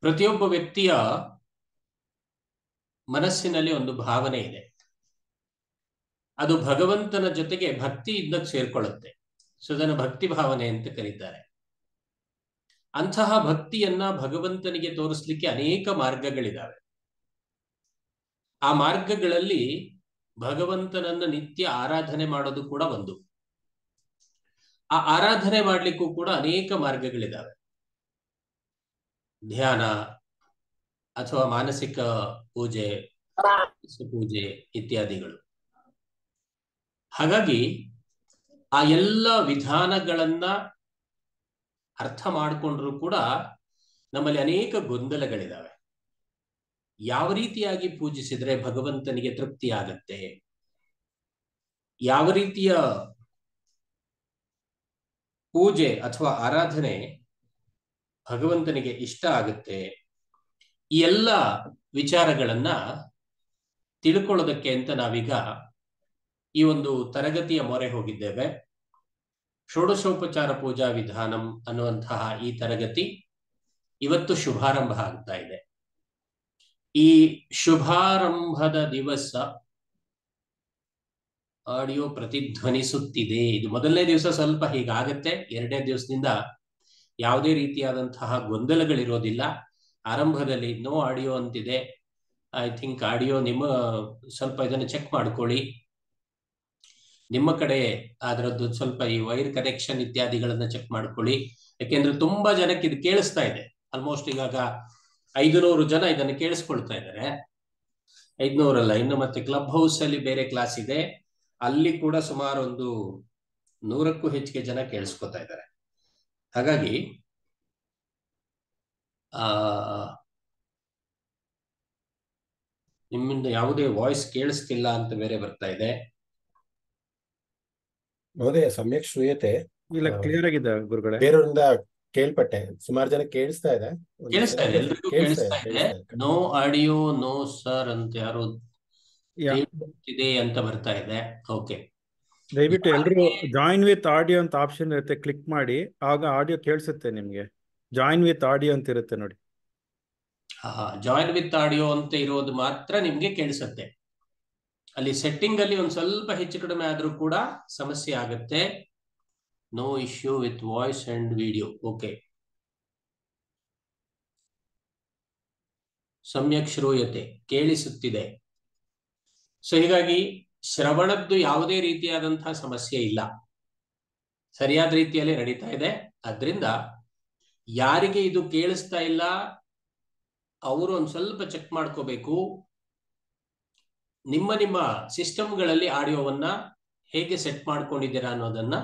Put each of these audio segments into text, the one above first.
ಪ್ರತಿಯೊಬ್ಬ ವ್ಯಕ್ತಿಯ ಮನಸ್ಸಿನಲ್ಲಿ ಒಂದು ಭಾವನೆ ಇದೆ. ಅದು ಭಗವಂತನ ಜೊತೆಗೆ ಭಕ್ತಿಯಿಂದ ಸೇರ್ಕೊಳ್ಳುತ್ತೆ. ಸೊ ಅದನ್ನು ಭಕ್ತಿ ಭಾವನೆ ಅಂತ ಕರೀತಾರೆ. ಅಂತಹ ಭಕ್ತಿಯನ್ನ ಭಗವಂತನಿಗೆ ತೋರಿಸ್ಲಿಕ್ಕೆ ಅನೇಕ ಮಾರ್ಗಗಳಿದಾವೆ. ಆ ಮಾರ್ಗಗಳಲ್ಲಿ ಭಗವಂತನನ್ನ ನಿತ್ಯ ಆರಾಧನೆ ಮಾಡೋದು ಕೂಡ ಒಂದು. ಆ ಆರಾಧನೆ ಮಾಡ್ಲಿಕ್ಕೂ ಕೂಡ ಅನೇಕ ಮಾರ್ಗಗಳಿದಾವೆ. ಧ್ಯಾನ ಅಥವಾ ಮಾನಸಿಕ ಪೂಜೆ, ಪೂಜೆ ಇತ್ಯಾದಿಗಳು. ಹಾಗಾಗಿ ಆ ಎಲ್ಲ ವಿಧಾನಗಳನ್ನ ಅರ್ಥ ಮಾಡಿಕೊಂಡ್ರೂ ಕೂಡ ನಮ್ಮಲ್ಲಿ ಅನೇಕ ಗೊಂದಲಗಳಿದಾವೆ. ಯಾವ ರೀತಿಯಾಗಿ ಪೂಜಿಸಿದ್ರೆ ಭಗವಂತನಿಗೆ ತೃಪ್ತಿ ಆಗತ್ತೆ, ಯಾವ ರೀತಿಯ ಪೂಜೆ ಅಥವಾ ಆರಾಧನೆ ಭಗವಂತನಿಗೆ ಇಷ್ಟ ಆಗುತ್ತೆ, ಈ ಎಲ್ಲ ವಿಚಾರಗಳನ್ನ ತಿಳ್ಕೊಳ್ಳೋದಕ್ಕೆ ಅಂತ ನಾವೀಗ ಈ ಒಂದು ತರಗತಿಯ ಮೊರೆ ಹೋಗಿದ್ದೇವೆ. ಷೋಡಶೋಪಚಾರ ಪೂಜಾ ವಿಧಾನಂ ಅನ್ನುವಂತಹ ಈ ತರಗತಿ ಇವತ್ತು ಶುಭಾರಂಭ ಆಗ್ತಾ ಇದೆ. ಈ ಶುಭಾರಂಭದ ದಿವಸ ಆಡಿಯೋ ಪ್ರತಿಧ್ವನಿಸುತ್ತಿದೆ. ಇದು ಮೊದಲನೇ ದಿವಸ ಸ್ವಲ್ಪ ಹೀಗಾಗತ್ತೆ. ಎರಡನೇ ದಿವಸದಿಂದ ಯಾವುದೇ ರೀತಿಯಾದಂತಹ ಗೊಂದಲಗಳಿರೋದಿಲ್ಲ. ಆರಂಭದಲ್ಲಿ ನೋ ಆಡಿಯೋ ಅಂತಿದೆ. ಐ ಥಿಂಕ್ ಆಡಿಯೋ ನಿಮ್ಮ ಸ್ವಲ್ಪ ಇದನ್ನು ಚೆಕ್ ಮಾಡ್ಕೊಳ್ಳಿ. ನಿಮ್ಮ ಕಡೆ ಅದರದ್ದು ಸ್ವಲ್ಪ ಈ ವೈರ್ ಕನೆಕ್ಷನ್ ಇತ್ಯಾದಿಗಳನ್ನ ಚೆಕ್ ಮಾಡ್ಕೊಳ್ಳಿ. ಯಾಕೆಂದ್ರೆ ತುಂಬಾ ಜನಕ್ಕೆ ಇದು ಕೇಳಿಸ್ತಾ ಇದೆ. ಆಲ್ಮೋಸ್ಟ್ ಇವಾಗ 500 ಜನ ಇದನ್ನು ಕೇಳಿಸ್ಕೊಳ್ತಾ ಇದ್ದಾರೆ. 500 ಅಲ್ಲ, ಇನ್ನು ಮತ್ತೆ ಕ್ಲಬ್ ಹೌಸ್ ಅಲ್ಲಿ ಬೇರೆ ಕ್ಲಾಸ್ ಇದೆ, ಅಲ್ಲಿ ಕೂಡ ಸುಮಾರು ಒಂದು 100ಕ್ಕೂ ಹೆಚ್ಚಿಗೆ ಜನ ಕೇಳಿಸ್ಕೊತಾ ಇದ್ದಾರೆ. ಹಾಗಾಗಿ ನಿಮ್ಮಿಂದ ಯಾವುದೇ ವಾಯ್ಸ್ ಕೇಳಿಸ್ತಿಲ್ಲ ಅಂತ ಬೇರೆ ಬರ್ತಾ ಇದೆ. ಮಹೋದಯ ಸಮ್ಯಕ್ ಶ್ರೂಯತೆ. ಇಲ್ಲ, ಕ್ಲಿಯರ್ ಆಗಿದೆ ಗುರುಗಳೇ. ಬೇರೆಯವರಿಂದ ಕೇಳ್ಪಟ್ಟೆ, ಸುಮಾರು ಜನ ಕೇಳಿಸ್ತಾ ಇದೆ. ಎಲ್ರಿಗೂ ಕೇಳಿಸ್ತಾ ಇದೆ. ನೋ ಆಡಿಯೋ ನೋ ಸರ್ ಅಂತ ಯಾರು ಇದೆ ಅಂತ ಬರ್ತಾ ಇದೆ. ಓಕೆ, ದಯವಿಟ್ಟು ಎಲ್ರು ಜಾಯಿನ್ ವಿತ್ ಆಡಿಯೋ ಅಂತ ಆಪ್ಷನ್ ಇರುತ್ತೆ, ಕ್ಲಿಕ್ ಮಾಡಿ. ಆಗ ಆಡಿಯೋ ಕೇಳಿಸುತ್ತೆ ನಿಮ್ಗೆ. ಜಾಯಿನ್ ವಿತ್ ಆಡಿಯೋ ಅಂತ ಇರುತ್ತೆ ನೋಡಿ. ಜಾಯಿನ್ ವಿತ್ ಆಡಿಯೋ ಅಂತ ಇರೋದು ಮಾತ್ರ ನಿಮ್ಗೆ ಕೇಳಿಸುತ್ತೆ. ಅಲ್ಲಿ ಸೆಟ್ಟಿಂಗ್ ಅಲ್ಲಿ ಒಂದ್ ಸ್ವಲ್ಪ ಹೆಚ್ಚು ಕಡಿಮೆ ಆದ್ರೂ ಕೂಡ ಸಮಸ್ಯೆ ಆಗುತ್ತೆ. No issue with voice and video. Okay, Samyak ಶ್ರೂಯತೆ, ಕೇಳಿಸುತ್ತಿದೆ. ಸೊ ಹೀಗಾಗಿ ಶ್ರವಣದ್ದು ಯಾವುದೇ ರೀತಿಯಾದಂತಹ ಸಮಸ್ಯೆ ಇಲ್ಲ, ಸರಿಯಾದ ರೀತಿಯಲ್ಲಿ ನಡೀತಾ ಇದೆ. ಆದ್ರಿಂದ ಯಾರಿಗೆ ಇದು ಕೇಳಿಸ್ತಾ ಇಲ್ಲ ಅವರು ಒಂದ್ ಸ್ವಲ್ಪ ಚೆಕ್ ಮಾಡ್ಕೋಬೇಕು. ನಿಮ್ಮ ಸಿಸ್ಟಮ್ಗಳಲ್ಲಿ ಆಡಿಯೋವನ್ನ ಹೇಗೆ ಸೆಟ್ ಮಾಡ್ಕೊಂಡಿದ್ದೀರಾ ಅನ್ನೋದನ್ನ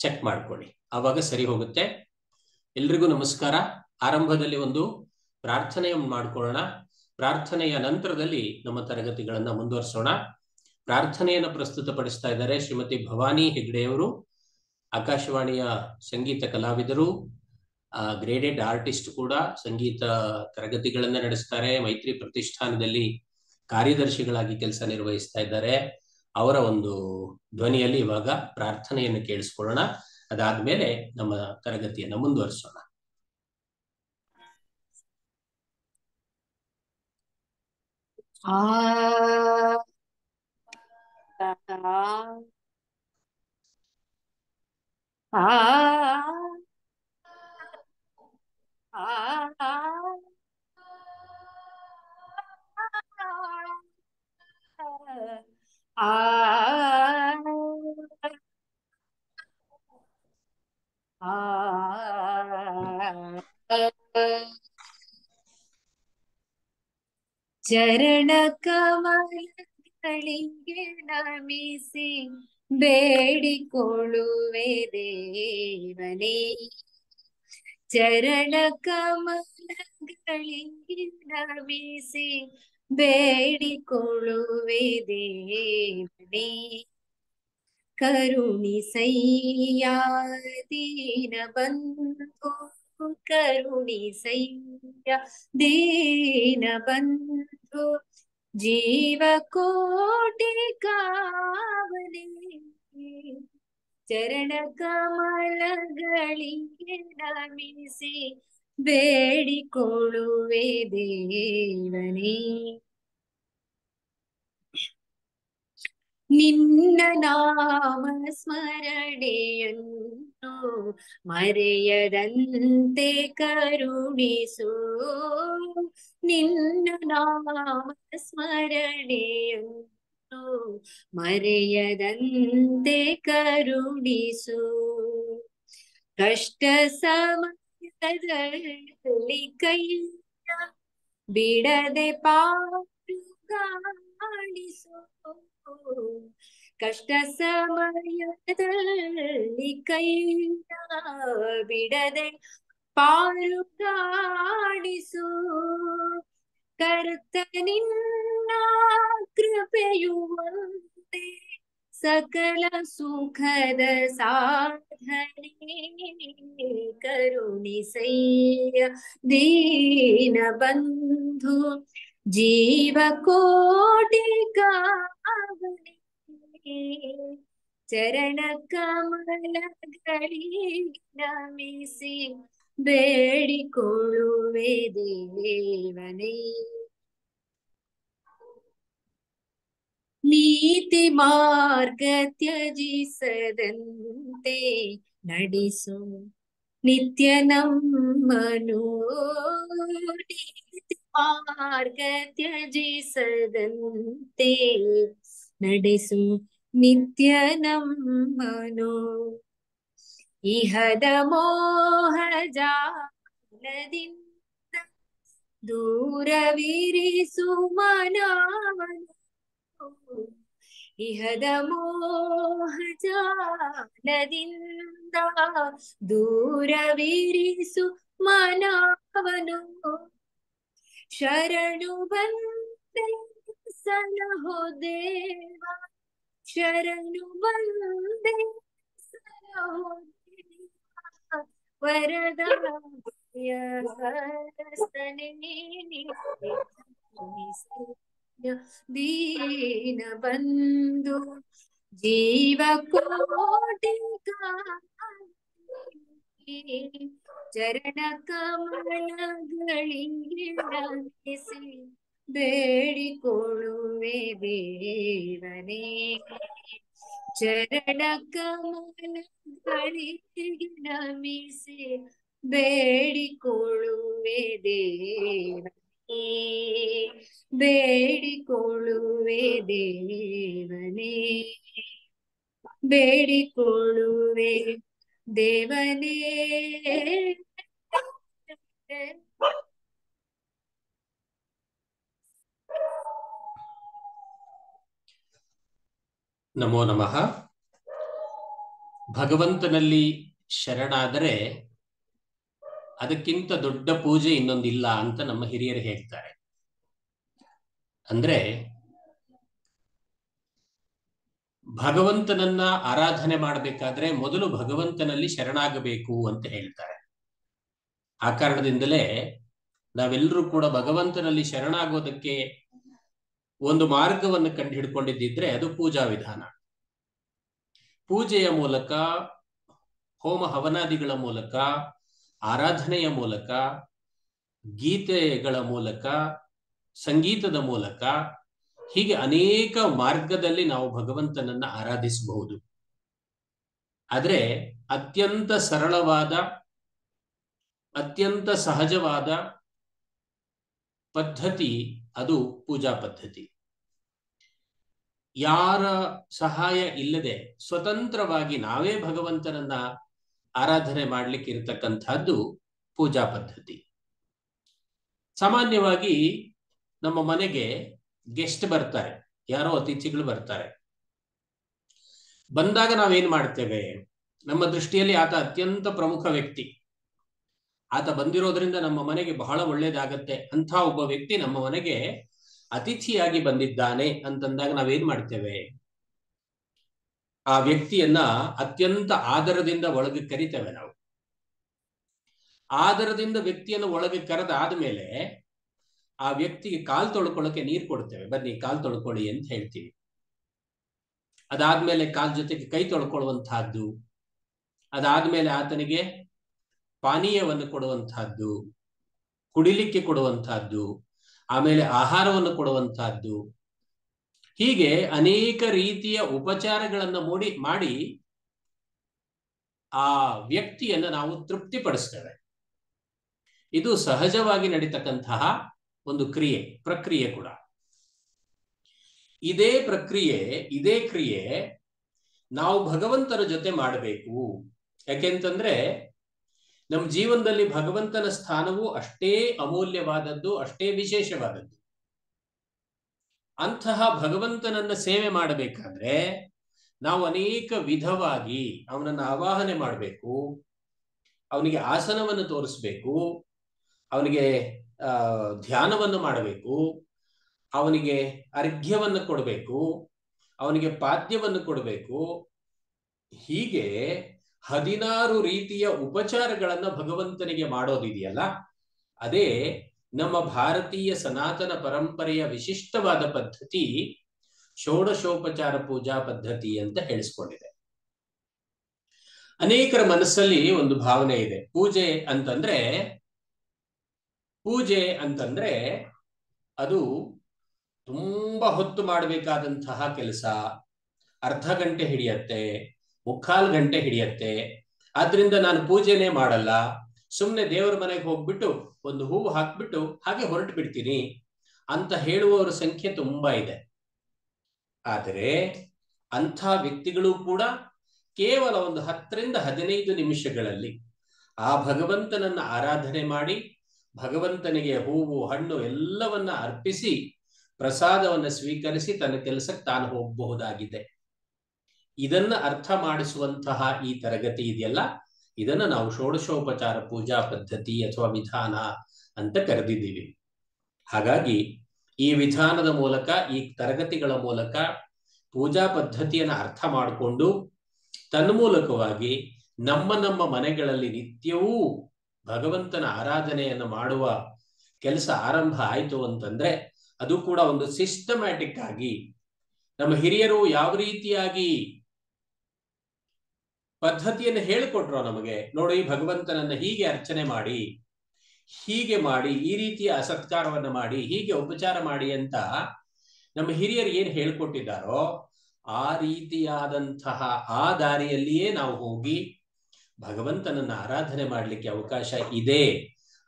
ಚೆಕ್ ಮಾಡ್ಕೊಳ್ಳಿ, ಆವಾಗ ಸರಿ ಹೋಗುತ್ತೆ. ಎಲ್ರಿಗೂ ನಮಸ್ಕಾರ. ಆರಂಭದಲ್ಲಿ ಒಂದು ಪ್ರಾರ್ಥನೆಯನ್ನು ಮಾಡ್ಕೊಳ್ಳೋಣ. ಪ್ರಾರ್ಥನೆಯ ನಂತರದಲ್ಲಿ ನಮ್ಮ ತರಗತಿಗಳನ್ನ ಮುಂದುವರಿಸೋಣ. ಪ್ರಾರ್ಥನೆಯನ್ನು ಪ್ರಸ್ತುತಪಡಿಸ್ತಾ ಇದ್ದಾರೆ ಶ್ರೀಮತಿ ಭವಾನಿ ಹೆಗ್ಡೆಯವರು. ಆಕಾಶವಾಣಿಯ ಸಂಗೀತ ಕಲಾವಿದರು, ಗ್ರೇಡೆಡ್ ಆರ್ಟಿಸ್ಟ್ ಕೂಡ, ಸಂಗೀತ ತರಗತಿಗಳನ್ನ ನಡೆಸ್ತಾರೆ. ಮೈತ್ರಿ ಪ್ರತಿಷ್ಠಾನದಲ್ಲಿ ಕಾರ್ಯದರ್ಶಿಗಳಾಗಿ ಕೆಲಸ ನಿರ್ವಹಿಸ್ತಾ ಇದ್ದಾರೆ. ಅವರ ಒಂದು ಧ್ವನಿಯಲ್ಲಿ ಇವಾಗ ಪ್ರಾರ್ಥನೆಯನ್ನು ಕೇಳಿಸ್ಕೊಳ್ಳೋಣ. ಅದಾದ್ಮೇಲೆ ನಮ್ಮ ತರಗತಿಯನ್ನು ಮುಂದುವರಿಸೋಣ. ಚರಣ ಕಮಲಗಳಿಗೆ ನಮಿಸಿ ಬೇಡಿಕೊಳ್ಳುವೆ ದೇವನೇ. ಚರಣ ಕಮಲಗಳಿಗೆ ನಮಿಸಿ ಬೇಡಿಕೊಳ್ಳುವೆ ದೇವನೇ. ಕರುಣಿಸಯ್ಯ ದೀನ ಬಂಧು, ಕರುಣಿಸಯ್ಯ ದೀನ ಬಂಧು, ಜೀವಕೋಟಿ ಕಾವಲೇ. ಚರಣ ಕಮಲಗಳಿಗೆ ನಮಿಸಿ ಬೇಡಿಕೊಳ್ಳುವೆ ದೇವನೇ. ನಿನ್ನ ನಾಮ ಸ್ಮರಣೆಯನ್ನು ಮರೆಯದಂತೆ ಕರುಣಿಸು. ನಿನ್ನ ನಾಮ ಸ್ಮರಣೆಯನ್ನು ಮರೆಯದಂತೆ ಕರುಣಿಸು. ಕಷ್ಟ ಸಮಯದಲ್ಲಿ ಕೈಯ ಬಿಡದೆ ಪಾರುಗಾಣಿಸು. ಕಷ್ಟ ಸಮಯದಲ್ಲಿ ಕೈಯ ಬಿಡದೆ ಪಾರುಗಾಣಿಸು. ಕರ್ತ ನಿನ್ನ ಕೃಪೆಯು ಒಂದೇ ಸಕಲ ಸುಖದ ಸಾಧನೆ. ಕರುಣಿಸಯ್ಯ ದೀನ ಬಂಧು ಜೀವ ಕೋಟಿ ಕಾವಲಿ. ಚರಣ ಕಮಲಗಳಿಗೆ ನಮಿಸಿ ಬೇಡಿಕೊಳ್ಳುವೆ ದೇವನೇ. ನೀತಿ ಮಾರ್ಗ ತ್ಯಜಿಸದಂತೆ ನಡೆಸು ನಿತ್ಯ ನಮ್ಮನು. ನೀತಿ ಮಾರ್ಗ ತ್ಯಜಿಸದಂತೆ ನಡೆಸು ನಿತ್ಯ ನಮ್ಮನು. ಇಹದ ಮೋಹ ಜಾಲದಿಂದ ದೂರವಿರಿಸು ಮನವನು. ಇಹದ ಮೋಹ ಜಾಲದಿಂದ ದೂರವಿರಿಸು ಮನವನು. ಶರಣು ಬಂದೆ ಸಲಹೋ ದೇವ, ಶರಣು ಬಂದೆ ಸಲಹೋ ದೇವ. ವರದ ಹಸ್ತನೆ ದೀನ ಬಂಧು ಜೀವ ಕೋಟಿ ಕಾವಲಿ. ಚರಣ ಕಮಲಗಳಿಗೆ ನಮಿಸಿ ಬೇಡಿಕೊಳ್ಳುವೆ ದೇವನೇ. ಚರಣ ಕಮಲಗಳಿಗೆ ನಮಿಸಿ ಬೇಡಿಕೊಳ್ಳುವೆ ದೇವನೇ. ಬೇಡಿಕೊಳ್ಳುವೆ ದೇವನೇ. ಬೇಡಿಕೊಳ್ಳುವೆ ದೇವನೇ. ನಮೋ ನಮಃ. ಭಗವಂತನಲ್ಲಿ ಶರಣಾದರೆ ಅದಕ್ಕಿಂತ ದೊಡ್ಡ ಪೂಜೆ ಇನ್ನೊಂದಿಲ್ಲ ಅಂತ ನಮ್ಮ ಹಿರಿಯರು ಹೇಳ್ತಾರೆ. ಅಂದ್ರೆ ಭಗವಂತನನ್ನ ಆರಾಧನೆ ಮಾಡಬೇಕಾದ್ರೆ ಮೊದಲು ಭಗವಂತನಲ್ಲಿ ಶರಣಾಗಬೇಕು ಅಂತ ಹೇಳ್ತಾರೆ. ಆ ಕಾರಣದಿಂದಲೇ ನಾವೆಲ್ಲರೂ ಕೂಡ ಭಗವಂತನಲ್ಲಿ ಶರಣಾಗೋದಕ್ಕೆ ಒಂದು ಮಾರ್ಗವನ್ನು ಕಂಡು ಹಿಡ್ಕೊಂಡಿದ್ದಿದ್ರೆ ಅದು ಪೂಜಾ ವಿಧಾನ. ಪೂಜೆಯ ಮೂಲಕ, ಹೋಮ ಹವನಾದಿಗಳ ಮೂಲಕ, ಆರಾಧನೆಯ ಮೂಲಕ, ಗೀತೆಗಳ ಮೂಲಕ, ಸಂಗೀತದ ಮೂಲಕ, ಹೀಗೆ ಅನೇಕ ಮಾರ್ಗದಲ್ಲಿ ನಾವು ಭಗವಂತನನ್ನ ಆರಾಧಿಸಬಹುದು. ಆದರೆ ಅತ್ಯಂತ ಸರಳವಾದ, ಅತ್ಯಂತ ಸಹಜವಾದ ಪದ್ಧತಿ ಅದು ಪೂಜಾ ಪದ್ಧತಿ. ಯಾರ ಸಹಾಯ ಇಲ್ಲದೆ ಸ್ವತಂತ್ರವಾಗಿ ನಾವೇ ಭಗವಂತನನ್ನ ಆರಾಧನೆ ಮಾಡ್ಲಿಕ್ಕೆ ಇರತಕ್ಕಂಥದ್ದು ಪೂಜಾ ಪದ್ಧತಿ. ಸಾಮಾನ್ಯವಾಗಿ ನಮ್ಮ ಮನೆಗೆ ಗೆಸ್ಟ್ ಬರ್ತಾರೆ, ಯಾರೋ ಅತಿಥಿಗಳು ಬರ್ತಾರೆ. ಬಂದಾಗ ನಾವೇನ್ ಮಾಡ್ತೇವೆ? ನಮ್ಮ ದೃಷ್ಟಿಯಲ್ಲಿ ಆತ ಅತ್ಯಂತ ಪ್ರಮುಖ ವ್ಯಕ್ತಿ, ಆತ ಬಂದಿರೋದ್ರಿಂದ ನಮ್ಮ ಮನೆಗೆ ಬಹಳ ಒಳ್ಳೇದಾಗತ್ತೆ ಅಂಥ ಒಬ್ಬ ವ್ಯಕ್ತಿ ನಮ್ಮ ಮನೆಗೆ ಅತಿಥಿಯಾಗಿ ಬಂದಿದ್ದಾನೆ ಅಂತಂದಾಗ ನಾವೇನ್ ಮಾಡ್ತೇವೆ? ಆ ವ್ಯಕ್ತಿಯನ್ನ ಅತ್ಯಂತ ಆದರದಿಂದ ಒಳಗೆ ಕರಿತೇವೆ. ನಾವು ಆದರದಿಂದ ವ್ಯಕ್ತಿಯನ್ನು ಒಳಗೆ ಕರೆದಾದ್ಮೇಲೆ ಆ ವ್ಯಕ್ತಿಗೆ ಕಾಲ್ ತೊಳ್ಕೊಳ್ಳೋಕೆ ನೀರು ಕೊಡ್ತೇವೆ. ಬನ್ನಿ ಕಾಲ್ ತೊಳ್ಕೊಳ್ಳಿ ಅಂತ ಹೇಳ್ತೀವಿ. ಅದಾದ್ಮೇಲೆ ಕಾಲ್ ಜೊತೆಗೆ ಕೈ ತೊಳ್ಕೊಳ್ಳುವಂತಹದ್ದು, ಅದಾದ್ಮೇಲೆ ಆತನಿಗೆ ಪಾನೀಯವನ್ನು ಕೊಡುವಂತಹದ್ದು, ಕುಡಿಲಿಕ್ಕೆ ಕೊಡುವಂತಹದ್ದು, ಆಮೇಲೆ ಆಹಾರವನ್ನು ಕೊಡುವಂತಹದ್ದು, ಹೀಗೆ ಅನೇಕ ರೀತಿಯ ಉಪಚಾರಗಳನ್ನು ಮಾಡಿ ಆ ವ್ಯಕ್ತಿಯನ್ನು ನಾವು ತೃಪ್ತಿಪಡಿಸ್ತೇವೆ. ಇದು ಸಹಜವಾಗಿ ನಡೀತಕ್ಕಂತಹ ಒಂದು ಪ್ರಕ್ರಿಯೆ ಕೂಡ. ಇದೇ ಕ್ರಿಯೆ ನಾವು ಭಗವಂತನ ಜೊತೆ ಮಾಡಬೇಕು. ಯಾಕೆಂತಂದ್ರೆ ನಮ್ಮ ಜೀವನದಲ್ಲಿ ಭಗವಂತನ ಸ್ಥಾನವು ಅಷ್ಟೇ ಅಮೂಲ್ಯವಾದದ್ದು, ಅಷ್ಟೇ ವಿಶೇಷವಾದದ್ದು. ಅಂತಹ ಭಗವಂತನನ್ನ ಸೇವೆ ಮಾಡಬೇಕಾದ್ರೆ ನಾವು ಅನೇಕ ವಿಧವಾಗಿ ಅವನನ್ನ ಆವಾಹನೆ ಮಾಡಬೇಕು, ಅವನಿಗೆ ಆಸನವನ್ನು ತೋರಿಸ್ಬೇಕು, ಅವನಿಗೆ ಧ್ಯಾನವನ್ನು ಮಾಡಬೇಕು, ಅವನಿಗೆ ಅರ್ಘ್ಯವನ್ನು ಕೊಡಬೇಕು, ಅವನಿಗೆ ಪಾದ್ಯವನ್ನು ಕೊಡಬೇಕು. ಹೀಗೆ 16 ರೀತಿಯ ಉಪಚಾರಗಳನ್ನ ಭಗವಂತನಿಗೆ ಮಾಡೋದಿದೆಯಲ್ಲ, ಅದೇ ನಮ್ಮ ಭಾರತೀಯ ಸನಾತನ ಪರಂಪರೆಯ ವಿಶಿಷ್ಟವಾದ ಪದ್ಧತಿ ಷೋಡಶೋಪಚಾರ ಪೂಜಾ ಪದ್ಧತಿ ಅಂತ ಹೇಳಿಸ್ಕೊಂಡಿದೆ. ಅನೇಕರ ಮನಸ್ಸಲ್ಲಿ ಒಂದು ಭಾವನೆ ಇದೆ, ಪೂಜೆ ಅಂತಂದ್ರೆ ಅದು ತುಂಬಾ ಹೊತ್ತು ಮಾಡಬೇಕಾದಂತಹ ಕೆಲಸ, ಅರ್ಧ ಗಂಟೆ ಹಿಡಿಯತ್ತೆ, 3/4 ಗಂಟೆ ಹಿಡಿಯತ್ತೆ, ಆದ್ರಿಂದ ನಾನು ಪೂಜೆನೇ ಮಾಡಲ್ಲ, ಸುಮ್ಮನೆ ದೇವರ ಮನೆಗೆ ಹೋಗ್ಬಿಟ್ಟು ಒಂದು ಹೂವು ಹಾಕ್ಬಿಟ್ಟು ಹಾಗೆ ಹೊರಟು ಬಿಡ್ತೀನಿ ಅಂತ ಹೇಳುವವರ ಸಂಖ್ಯೆ ತುಂಬಾ ಇದೆ. ಆದರೆ ಅಂಥ ವ್ಯಕ್ತಿಗಳು ಕೂಡ ಕೇವಲ ಒಂದು 10 ರಿಂದ 15 ನಿಮಿಷಗಳಲ್ಲಿ ಆ ಭಗವಂತನನ್ನ ಆರಾಧನೆ ಮಾಡಿ, ಭಗವಂತನಿಗೆ ಹೂವು ಹಣ್ಣು ಎಲ್ಲವನ್ನ ಅರ್ಪಿಸಿ ಪ್ರಸಾದವನ್ನು ಸ್ವೀಕರಿಸಿ ತನ್ನ ಕೆಲಸಕ್ಕೆ ತಾನು ಹೋಗಬಹುದಾಗಿದೆ. ಇದನ್ನ ಅರ್ಥ ಮಾಡಿಸುವಂತಹ ಈ ತರಗತಿ ಇದೆಯಲ್ಲ, ಇದನ್ನ ನಾವು ಷೋಡಶೋಪಚಾರ ಪೂಜಾ ಪದ್ಧತಿ ಅಥವಾ ವಿಧಾನ ಅಂತ ಕರೆದಿದ್ದೀವಿ. ಹಾಗಾಗಿ ಈ ವಿಧಾನದ ಮೂಲಕ, ಈ ತರಗತಿಗಳ ಮೂಲಕ ಪೂಜಾ ಪದ್ಧತಿಯನ್ನು ಅರ್ಥ ಮಾಡಿಕೊಂಡು ತನ್ಮೂಲಕವಾಗಿ ನಮ್ಮ ಮನೆಗಳಲ್ಲಿ ನಿತ್ಯವೂ ಭಗವಂತನ ಆರಾಧನೆಯನ್ನು ಮಾಡುವ ಕೆಲಸ ಆರಂಭ ಆಯಿತು ಅಂತಂದ್ರೆ, ಅದು ಕೂಡ ಒಂದು ಸಿಸ್ಟಮ್ಯಾಟಿಕ್ ಆಗಿ ನಮ್ಮ ಹಿರಿಯರು ಯಾವ ರೀತಿಯಾಗಿ ಪದ್ಧತಿಯನ್ನು ಹೇಳಿಕೊಟ್ರೋ ನಮಗೆ, ನೋಡಿ ಭಗವಂತನನ್ನ ಹೀಗೆ ಅರ್ಚನೆ ಮಾಡಿ, ಹೀಗೆ ಮಾಡಿ, ಈ ರೀತಿಯ ಸತ್ಕಾರವನ್ನು ಮಾಡಿ, ಹೀಗೆ ಉಪಚಾರ ಮಾಡಿ ಅಂತ ನಮ್ಮ ಹಿರಿಯರು ಏನ್ ಹೇಳ್ಕೊಟ್ಟಿದ್ದಾರೋ ಆ ರೀತಿಯಾದಂತಹ ಆ ದಾರಿಯಲ್ಲಿಯೇ ನಾವು ಹೋಗಿ ಭಗವಂತನನ್ನ ಆರಾಧನೆ ಮಾಡಲಿಕ್ಕೆ ಅವಕಾಶ ಇದೆ